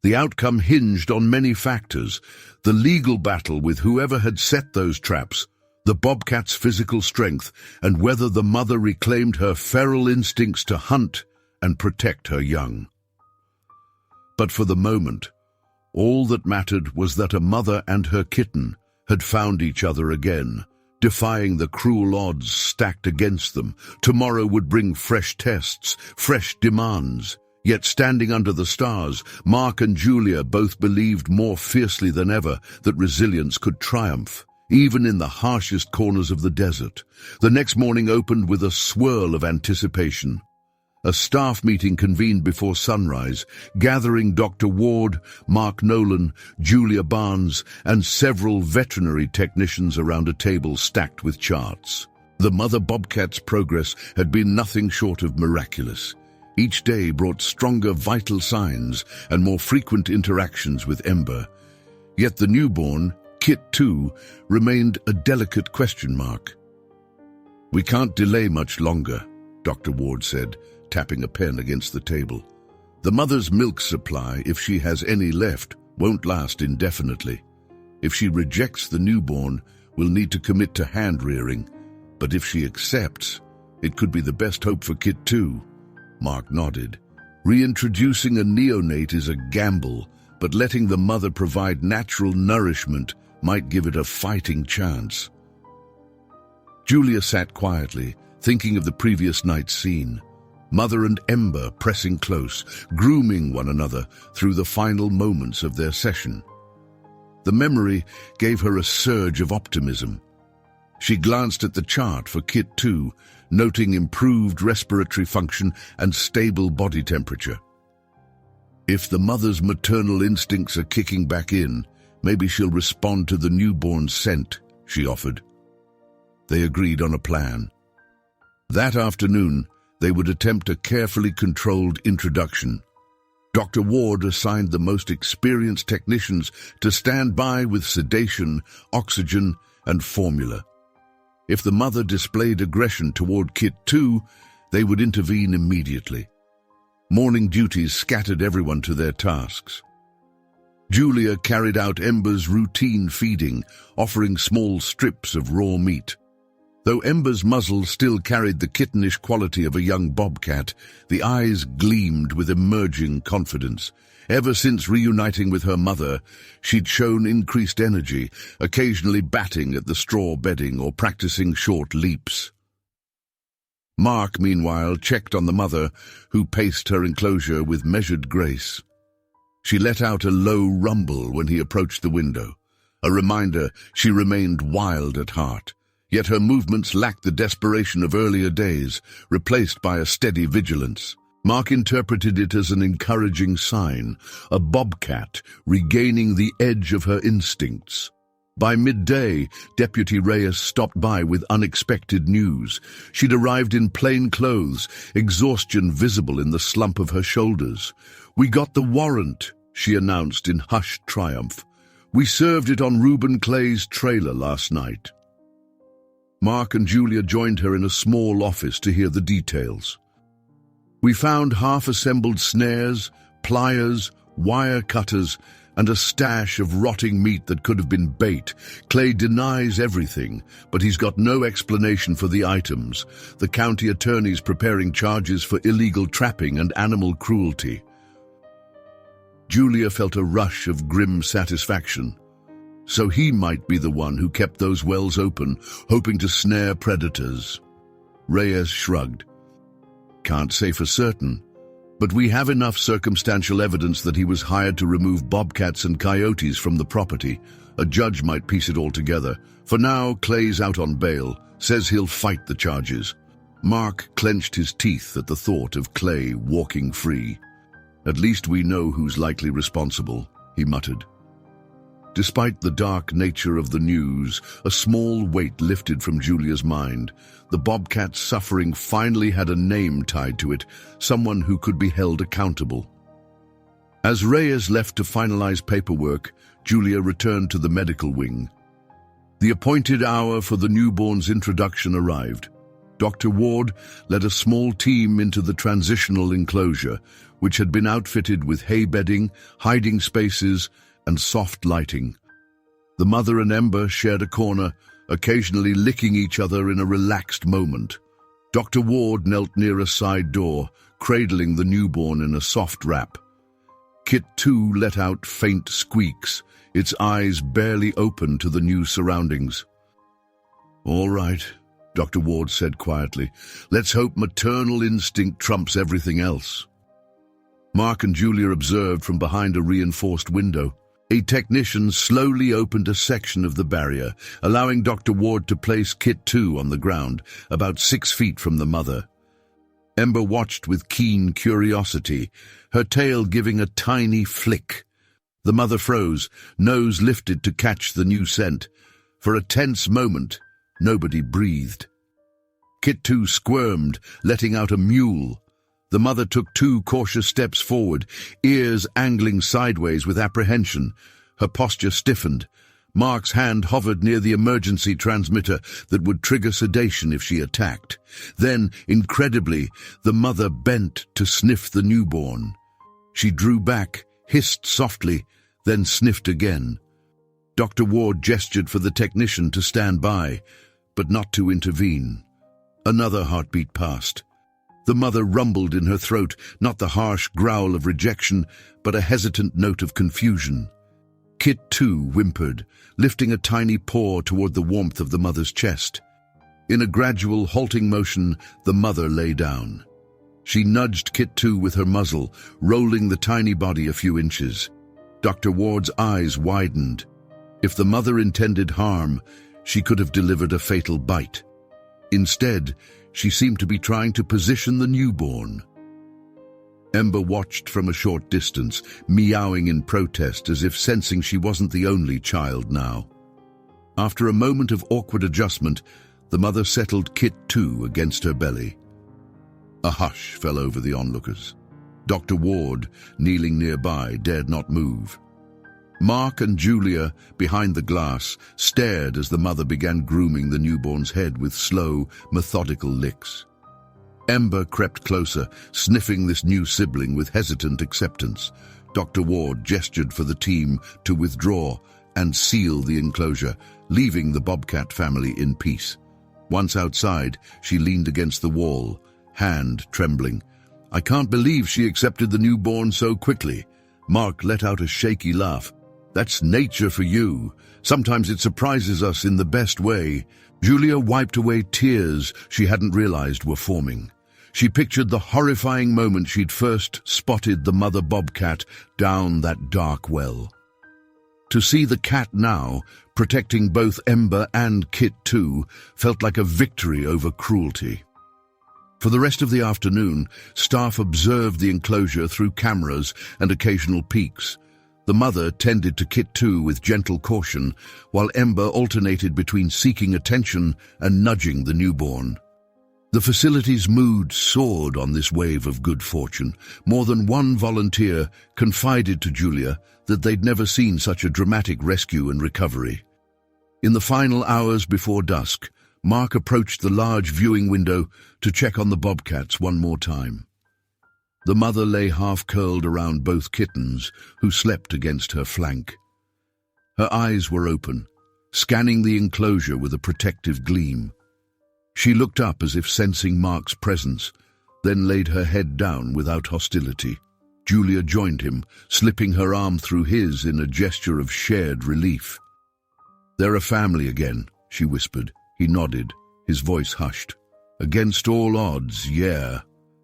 The outcome hinged on many factors: the legal battle with whoever had set those traps, the bobcat's physical strength, and whether the mother reclaimed her feral instincts to hunt and protect her young. But for the moment, all that mattered was that a mother and her kitten had found each other again, defying the cruel odds stacked against them. Tomorrow would bring fresh tests, fresh demands. Yet standing under the stars, Mark and Julia both believed more fiercely than ever that resilience could triumph, even in the harshest corners of the desert. The next morning opened with a swirl of anticipation. A staff meeting convened before sunrise, gathering Dr. Ward, Mark Nolan, Julia Barnes, and several veterinary technicians around a table stacked with charts. The mother bobcat's progress had been nothing short of miraculous. Each day brought stronger vital signs and more frequent interactions with Ember. Yet the newborn, Kit 2, remained a delicate question mark. "We can't delay much longer," Dr. Ward said, tapping a pen against the table. "The mother's milk supply, if she has any left, won't last indefinitely. If she rejects the newborn, we'll need to commit to hand-rearing. But if she accepts, it could be the best hope for Kit 2. Mark nodded. Reintroducing a neonate is a gamble, but letting the mother provide natural nourishment might give it a fighting chance. Julia sat quietly, thinking of the previous night's scene. Mother and Ember pressing close, grooming one another through the final moments of their session. The memory gave her a surge of optimism. She glanced at the chart for Kit 2, noting improved respiratory function and stable body temperature. If the mother's maternal instincts are kicking back in, maybe she'll respond to the newborn scent, she offered. They agreed on a plan. That afternoon, they would attempt a carefully controlled introduction. Dr. Ward assigned the most experienced technicians to stand by with sedation, oxygen, and formula. If the mother displayed aggression toward Kit 2, they would intervene immediately. Morning duties scattered everyone to their tasks. Julia carried out Ember's routine feeding, offering small strips of raw meat. Though Ember's muzzle still carried the kittenish quality of a young bobcat, the eyes gleamed with emerging confidence. Ever since reuniting with her mother, she'd shown increased energy, occasionally batting at the straw bedding or practicing short leaps. Mark, meanwhile, checked on the mother, who paced her enclosure with measured grace. She let out a low rumble when he approached the window, a reminder she remained wild at heart. Yet her movements lacked the desperation of earlier days, replaced by a steady vigilance. Mark interpreted it as an encouraging sign, a bobcat regaining the edge of her instincts. By midday, Deputy Reyes stopped by with unexpected news. She'd arrived in plain clothes, exhaustion visible in the slump of her shoulders. "We got the warrant," she announced in hushed triumph. "We served it on Reuben Clay's trailer last night." Mark and Julia joined her in a small office to hear the details. "We found half-assembled snares, pliers, wire cutters, and a stash of rotting meat that could have been bait. Clay denies everything, but he's got no explanation for the items. The county attorney's preparing charges for illegal trapping and animal cruelty." Julia felt a rush of grim satisfaction. So he might be the one who kept those wells open, hoping to snare predators. Reyes shrugged. "Can't say for certain, but we have enough circumstantial evidence that he was hired to remove bobcats and coyotes from the property. A judge might piece it all together. For now, Clay's out on bail, says he'll fight the charges." Mark clenched his teeth at the thought of Clay walking free. "At least we know who's likely responsible," he muttered. Despite the dark nature of the news, a small weight lifted from Julia's mind. The bobcat's suffering finally had a name tied to it, someone who could be held accountable. As Reyes left to finalize paperwork, Julia returned to the medical wing. The appointed hour for the newborn's introduction arrived. Dr. Ward led a small team into the transitional enclosure, which had been outfitted with hay bedding, hiding spaces, and soft lighting. The mother and Ember shared a corner, occasionally licking each other in a relaxed moment. Dr. Ward knelt near a side door, cradling the newborn in a soft wrap. Kit 2 let out faint squeaks, its eyes barely open to the new surroundings. "All right," Dr. Ward said quietly. "Let's hope maternal instinct trumps everything else." Mark and Julia observed from behind a reinforced window. A technician slowly opened a section of the barrier, allowing Dr. Ward to place Kit 2 on the ground, about 6 feet from the mother. Ember watched with keen curiosity, her tail giving a tiny flick. The mother froze, nose lifted to catch the new scent. For a tense moment, nobody breathed. Kit 2 squirmed, letting out a mewl. The mother took 2 cautious steps forward, ears angling sideways with apprehension. Her posture stiffened. Mark's hand hovered near the emergency transmitter that would trigger sedation if she attacked. Then, incredibly, the mother bent to sniff the newborn. She drew back, hissed softly, then sniffed again. Dr. Ward gestured for the technician to stand by, but not to intervene. Another heartbeat passed. The mother rumbled in her throat, not the harsh growl of rejection, but a hesitant note of confusion. Kit 2 whimpered, lifting a tiny paw toward the warmth of the mother's chest. In a gradual, halting motion, the mother lay down. She nudged Kit 2 with her muzzle, rolling the tiny body a few inches. Dr. Ward's eyes widened. If the mother intended harm, she could have delivered a fatal bite. Instead, she seemed to be trying to position the newborn. Ember watched from a short distance, meowing in protest as if sensing she wasn't the only child now. After a moment of awkward adjustment, the mother settled Kit 2 against her belly. A hush fell over the onlookers. Dr. Ward, kneeling nearby, dared not move. Mark and Julia, behind the glass, stared as the mother began grooming the newborn's head with slow, methodical licks. Ember crept closer, sniffing this new sibling with hesitant acceptance. Dr. Ward gestured for the team to withdraw and seal the enclosure, leaving the Bobcat family in peace. Once outside, she leaned against the wall, hand trembling. "I can't believe she accepted the newborn so quickly." Mark let out a shaky laugh. "That's nature for you. Sometimes it surprises us in the best way." Julia wiped away tears she hadn't realized were forming. She pictured the horrifying moment she'd first spotted the mother bobcat down that dark well. To see the cat now, protecting both Ember and Kit 2, felt like a victory over cruelty. For the rest of the afternoon, staff observed the enclosure through cameras and occasional peeks. The mother tended to Kit 2 with gentle caution, while Ember alternated between seeking attention and nudging the newborn. The facility's mood soared on this wave of good fortune. More than one volunteer confided to Julia that they'd never seen such a dramatic rescue and recovery. In the final hours before dusk, Mark approached the large viewing window to check on the bobcats one more time. The mother lay half-curled around both kittens, who slept against her flank. Her eyes were open, scanning the enclosure with a protective gleam. She looked up as if sensing Mark's presence, then laid her head down without hostility. Julia joined him, slipping her arm through his in a gesture of shared relief. "They're a family again," she whispered. He nodded, his voice hushed. "Against all odds, yeah.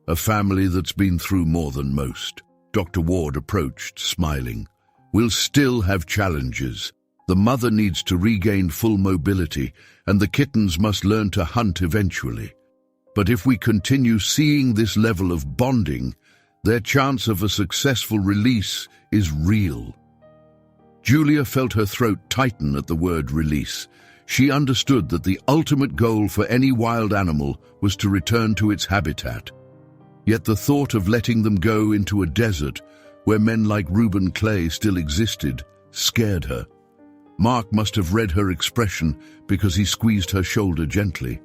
A family that's been through more than most." Dr. Ward approached, smiling. "We'll still have challenges. The mother needs to regain full mobility, and the kittens must learn to hunt eventually. But if we continue seeing this level of bonding, their chance of a successful release is real." Julia felt her throat tighten at the word release. She understood that the ultimate goal for any wild animal was to return to its habitat. Yet the thought of letting them go into a desert, where men like Reuben Clay still existed, scared her. Mark must have read her expression because he squeezed her shoulder gently.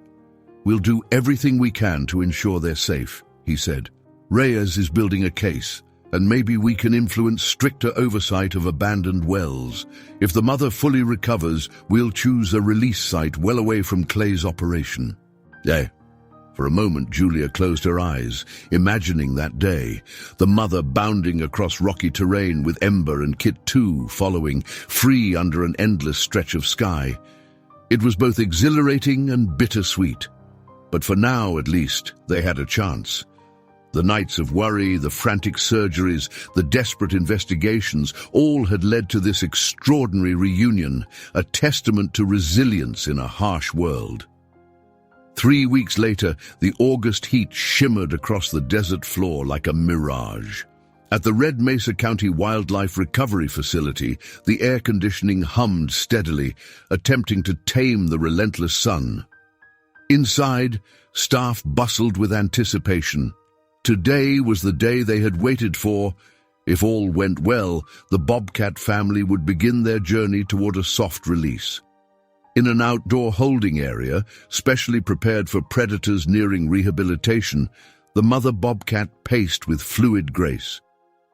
"We'll do everything we can to ensure they're safe," he said. "Reyes is building a case, and maybe we can influence stricter oversight of abandoned wells. If the mother fully recovers, we'll choose a release site well away from Clay's operation." For a moment, Julia closed her eyes, imagining that day, the mother bounding across rocky terrain with Ember and Kit 2 following, free under an endless stretch of sky. It was both exhilarating and bittersweet. But for now, at least, they had a chance. The nights of worry, the frantic surgeries, the desperate investigations, all had led to this extraordinary reunion, a testament to resilience in a harsh world. 3 weeks later, the August heat shimmered across the desert floor like a mirage. At the Red Mesa County Wildlife Recovery Facility, the air conditioning hummed steadily, attempting to tame the relentless sun. Inside, staff bustled with anticipation. Today was the day they had waited for. If all went well, the Bobcat family would begin their journey toward a soft release. In an outdoor holding area, specially prepared for predators nearing rehabilitation, the mother bobcat paced with fluid grace.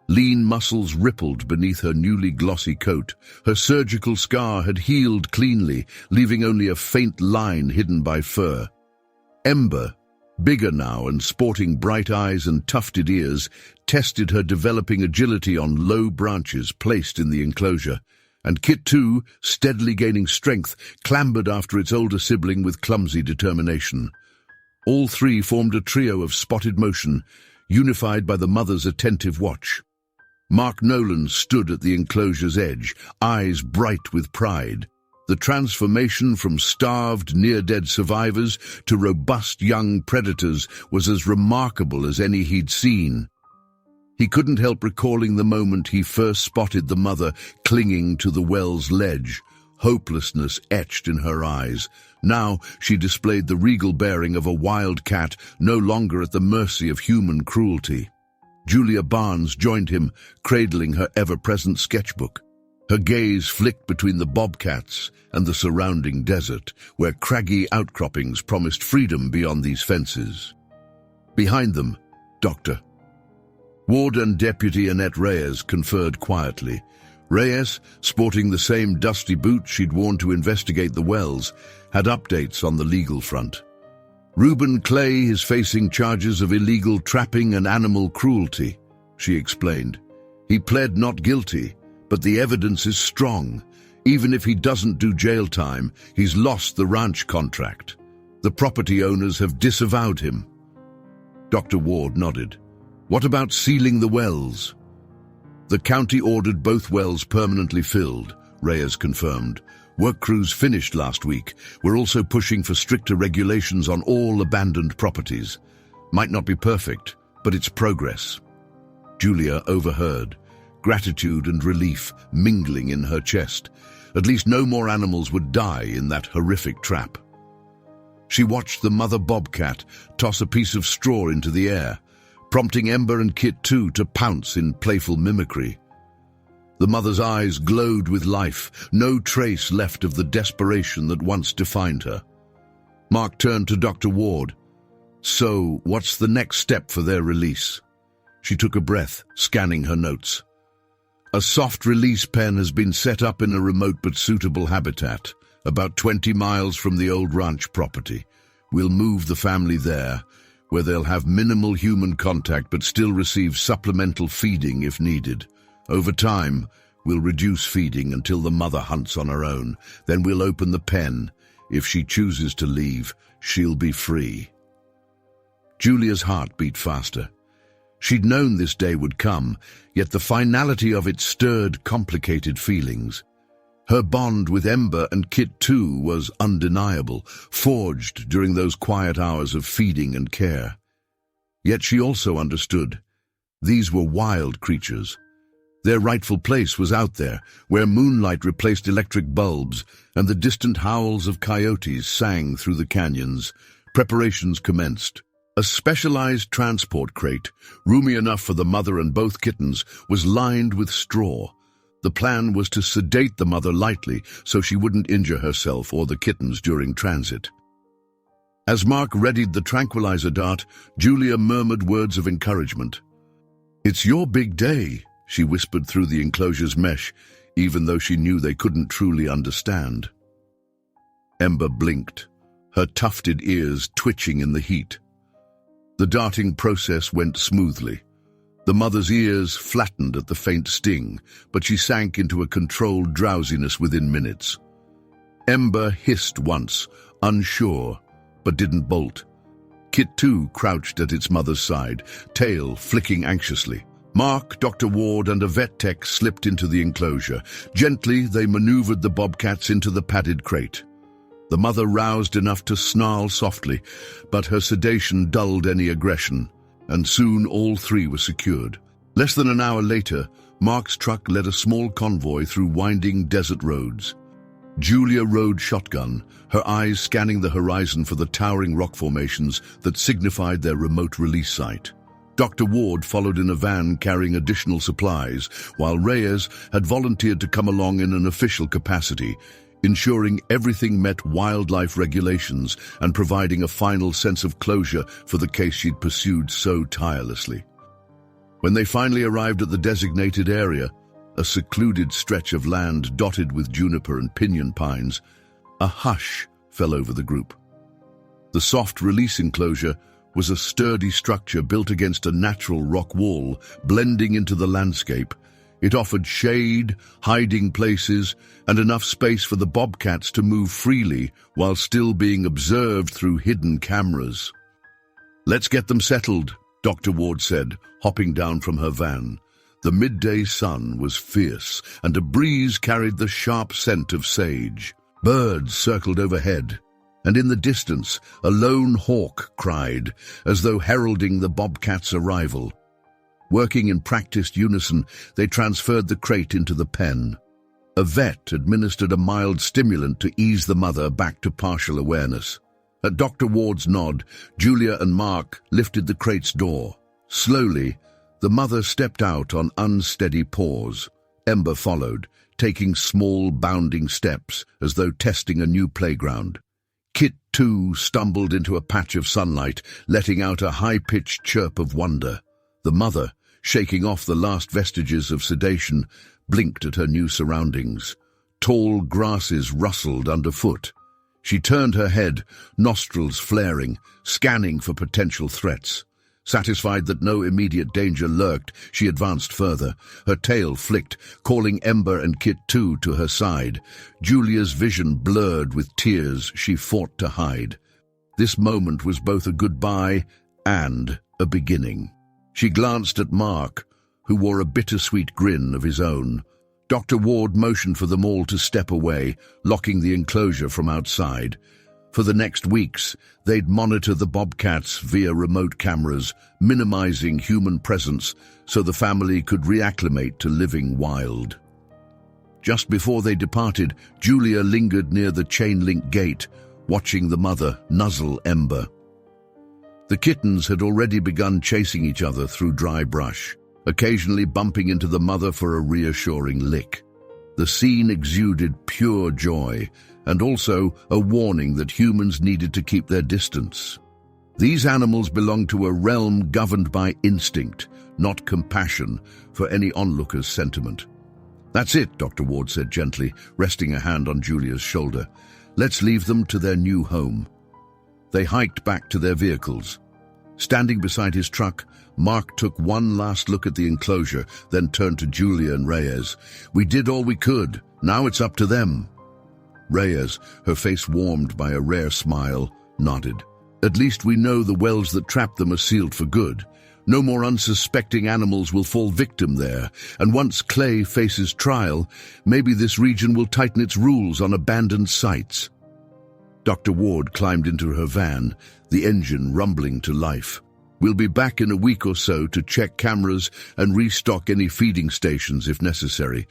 Lean muscles rippled beneath her newly glossy coat. Her surgical scar had healed cleanly, leaving only a faint line hidden by fur. Ember, bigger now and sporting bright eyes and tufted ears, tested her developing agility on low branches placed in the enclosure. and Kit too, steadily gaining strength, clambered after its older sibling with clumsy determination. All three formed a trio of spotted motion, unified by the mother's attentive watch. Mark Nolan stood at the enclosure's edge, eyes bright with pride. The transformation from starved, near-dead survivors to robust young predators was as remarkable as any he'd seen. He couldn't help recalling the moment he first spotted the mother clinging to the well's ledge, hopelessness etched in her eyes. Now she displayed the regal bearing of a wild cat, no longer at the mercy of human cruelty. Julia Barnes joined him, cradling her ever-present sketchbook. Her gaze flicked between the bobcats and the surrounding desert, where craggy outcroppings promised freedom beyond these fences. Behind them, Dr. Ward and Deputy Annette Reyes conferred quietly. Reyes, sporting the same dusty boots she'd worn to investigate the wells, had updates on the legal front. Reuben Clay is facing charges of illegal trapping and animal cruelty, she explained. He pled not guilty, but the evidence is strong. Even if he doesn't do jail time, he's lost the ranch contract. The property owners have disavowed him. Dr. Ward nodded. What about sealing the wells? The county ordered both wells permanently filled, Reyes confirmed. Work crews finished last week. We're also pushing for stricter regulations on all abandoned properties. Might not be perfect, but it's progress. Julia overheard, gratitude and relief mingling in her chest. At least no more animals would die in that horrific trap. She watched the mother bobcat toss a piece of straw into the air, prompting Ember and Kit too to pounce in playful mimicry. The mother's eyes glowed with life, no trace left of the desperation that once defined her. Mark turned to Dr. Ward. So, what's the next step for their release? She took a breath, scanning her notes. A soft release pen has been set up in a remote but suitable habitat, about 20 miles from the old ranch property. We'll move the family there, where they'll have minimal human contact but still receive supplemental feeding if needed. Over time, we'll reduce feeding until the mother hunts on her own. Then we'll open the pen. If she chooses to leave, she'll be free. Julia's heart beat faster. She'd known this day would come, yet the finality of it stirred complicated feelings. Her bond with Ember and Kit too was undeniable, forged during those quiet hours of feeding and care. Yet she also understood. These were wild creatures. Their rightful place was out there, where moonlight replaced electric bulbs and the distant howls of coyotes sang through the canyons. Preparations commenced. A specialized transport crate, roomy enough for the mother and both kittens, was lined with straw. The plan was to sedate the mother lightly so she wouldn't injure herself or the kittens during transit. As Mark readied the tranquilizer dart, Julia murmured words of encouragement. "It's your big day," she whispered through the enclosure's mesh, even though she knew they couldn't truly understand. Ember blinked, her tufted ears twitching in the heat. The darting process went smoothly. The mother's ears flattened at the faint sting, but she sank into a controlled drowsiness within minutes. Ember hissed once, unsure, but didn't bolt. Kit too crouched at its mother's side, tail flicking anxiously. Mark, Dr. Ward, and a vet tech slipped into the enclosure. Gently, they maneuvered the bobcats into the padded crate. The mother roused enough to snarl softly, but her sedation dulled any aggression, and soon all three were secured. Less than an hour later, Mark's truck led a small convoy through winding desert roads. Julia rode shotgun, her eyes scanning the horizon for the towering rock formations that signified their remote release site. Dr. Ward followed in a van carrying additional supplies, while Reyes had volunteered to come along in an official capacity, ensuring everything met wildlife regulations and providing a final sense of closure for the case she'd pursued so tirelessly. When they finally arrived at the designated area, a secluded stretch of land dotted with juniper and pinyon pines, a hush fell over the group. The soft release enclosure was a sturdy structure built against a natural rock wall, blending into the landscape, It offered shade, hiding places, and enough space for the bobcats to move freely while still being observed through hidden cameras. "Let's get them settled," Dr. Ward said, hopping down from her van. The midday sun was fierce, and a breeze carried the sharp scent of sage. Birds circled overhead, and in the distance a lone hawk cried, as though heralding the bobcat's arrival. Working in practiced unison, they transferred the crate into the pen. A vet administered a mild stimulant to ease the mother back to partial awareness. At Dr. Ward's nod, Julia and Mark lifted the crate's door. Slowly, the mother stepped out on unsteady paws. Ember followed, taking small, bounding steps as though testing a new playground. Kit, too, stumbled into a patch of sunlight, letting out a high-pitched chirp of wonder. The mother, shaking off the last vestiges of sedation, blinked at her new surroundings. Tall grasses rustled underfoot. She turned her head, nostrils flaring, scanning for potential threats. Satisfied that no immediate danger lurked, she advanced further. Her tail flicked, calling Ember and Kit too to her side. Julia's vision blurred with tears she fought to hide. This moment was both a goodbye and a beginning. She glanced at Mark, who wore a bittersweet grin of his own. Dr. Ward motioned for them all to step away, locking the enclosure from outside. For the next weeks, they'd monitor the bobcats via remote cameras, minimizing human presence so the family could reacclimate to living wild. Just before they departed, Julia lingered near the chain-link gate, watching the mother nuzzle Ember. The kittens had already begun chasing each other through dry brush, occasionally bumping into the mother for a reassuring lick. The scene exuded pure joy, and also a warning that humans needed to keep their distance. These animals belonged to a realm governed by instinct, not compassion for any onlooker's sentiment. "That's it," Dr. Ward said gently, resting a hand on Julia's shoulder. "Let's leave them to their new home." They hiked back to their vehicles. Standing beside his truck, Mark took one last look at the enclosure, then turned to Julia and Reyes. "We did all we could. Now it's up to them." Reyes, her face warmed by a rare smile, nodded. "At least we know the wells that trapped them are sealed for good. No more unsuspecting animals will fall victim there, and once Clay faces trial, maybe this region will tighten its rules on abandoned sites." Dr. Ward climbed into her van, the engine rumbling to life. "We'll be back in a week or so to check cameras and restock any feeding stations if necessary.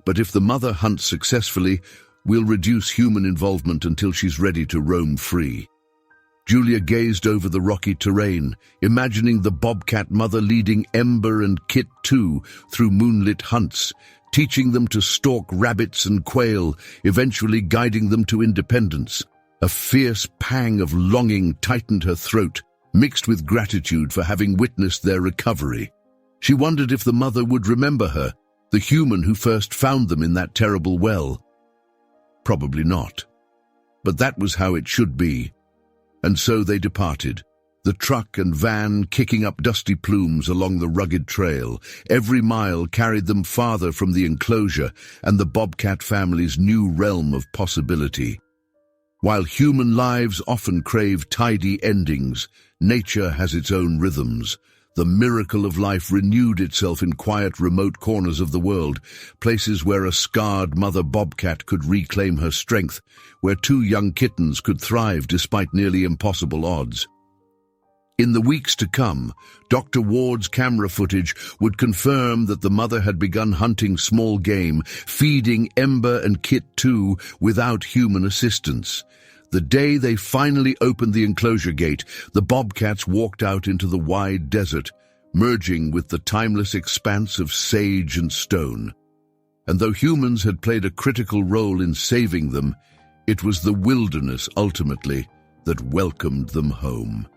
But if the mother hunts successfully, we'll reduce human involvement until she's ready to roam free." Julia gazed over the rocky terrain, imagining the bobcat mother leading Ember and Kit too through moonlit hunts, teaching them to stalk rabbits and quail, eventually guiding them to independence. A fierce pang of longing tightened her throat, mixed with gratitude for having witnessed their recovery. She wondered if the mother would remember her, the human who first found them in that terrible well. Probably not. But that was how it should be. And so they departed, the truck and van kicking up dusty plumes along the rugged trail. Every mile carried them farther from the enclosure and the bobcat family's new realm of possibility. While human lives often crave tidy endings, nature has its own rhythms. The miracle of life renewed itself in quiet, remote corners of the world, places where a scarred mother bobcat could reclaim her strength, where two young kittens could thrive despite nearly impossible odds. In the weeks to come, Dr. Ward's camera footage would confirm that the mother had begun hunting small game, feeding Ember and Kit too, without human assistance. The day they finally opened the enclosure gate, the bobcats walked out into the wide desert, merging with the timeless expanse of sage and stone. And though humans had played a critical role in saving them, it was the wilderness ultimately that welcomed them home.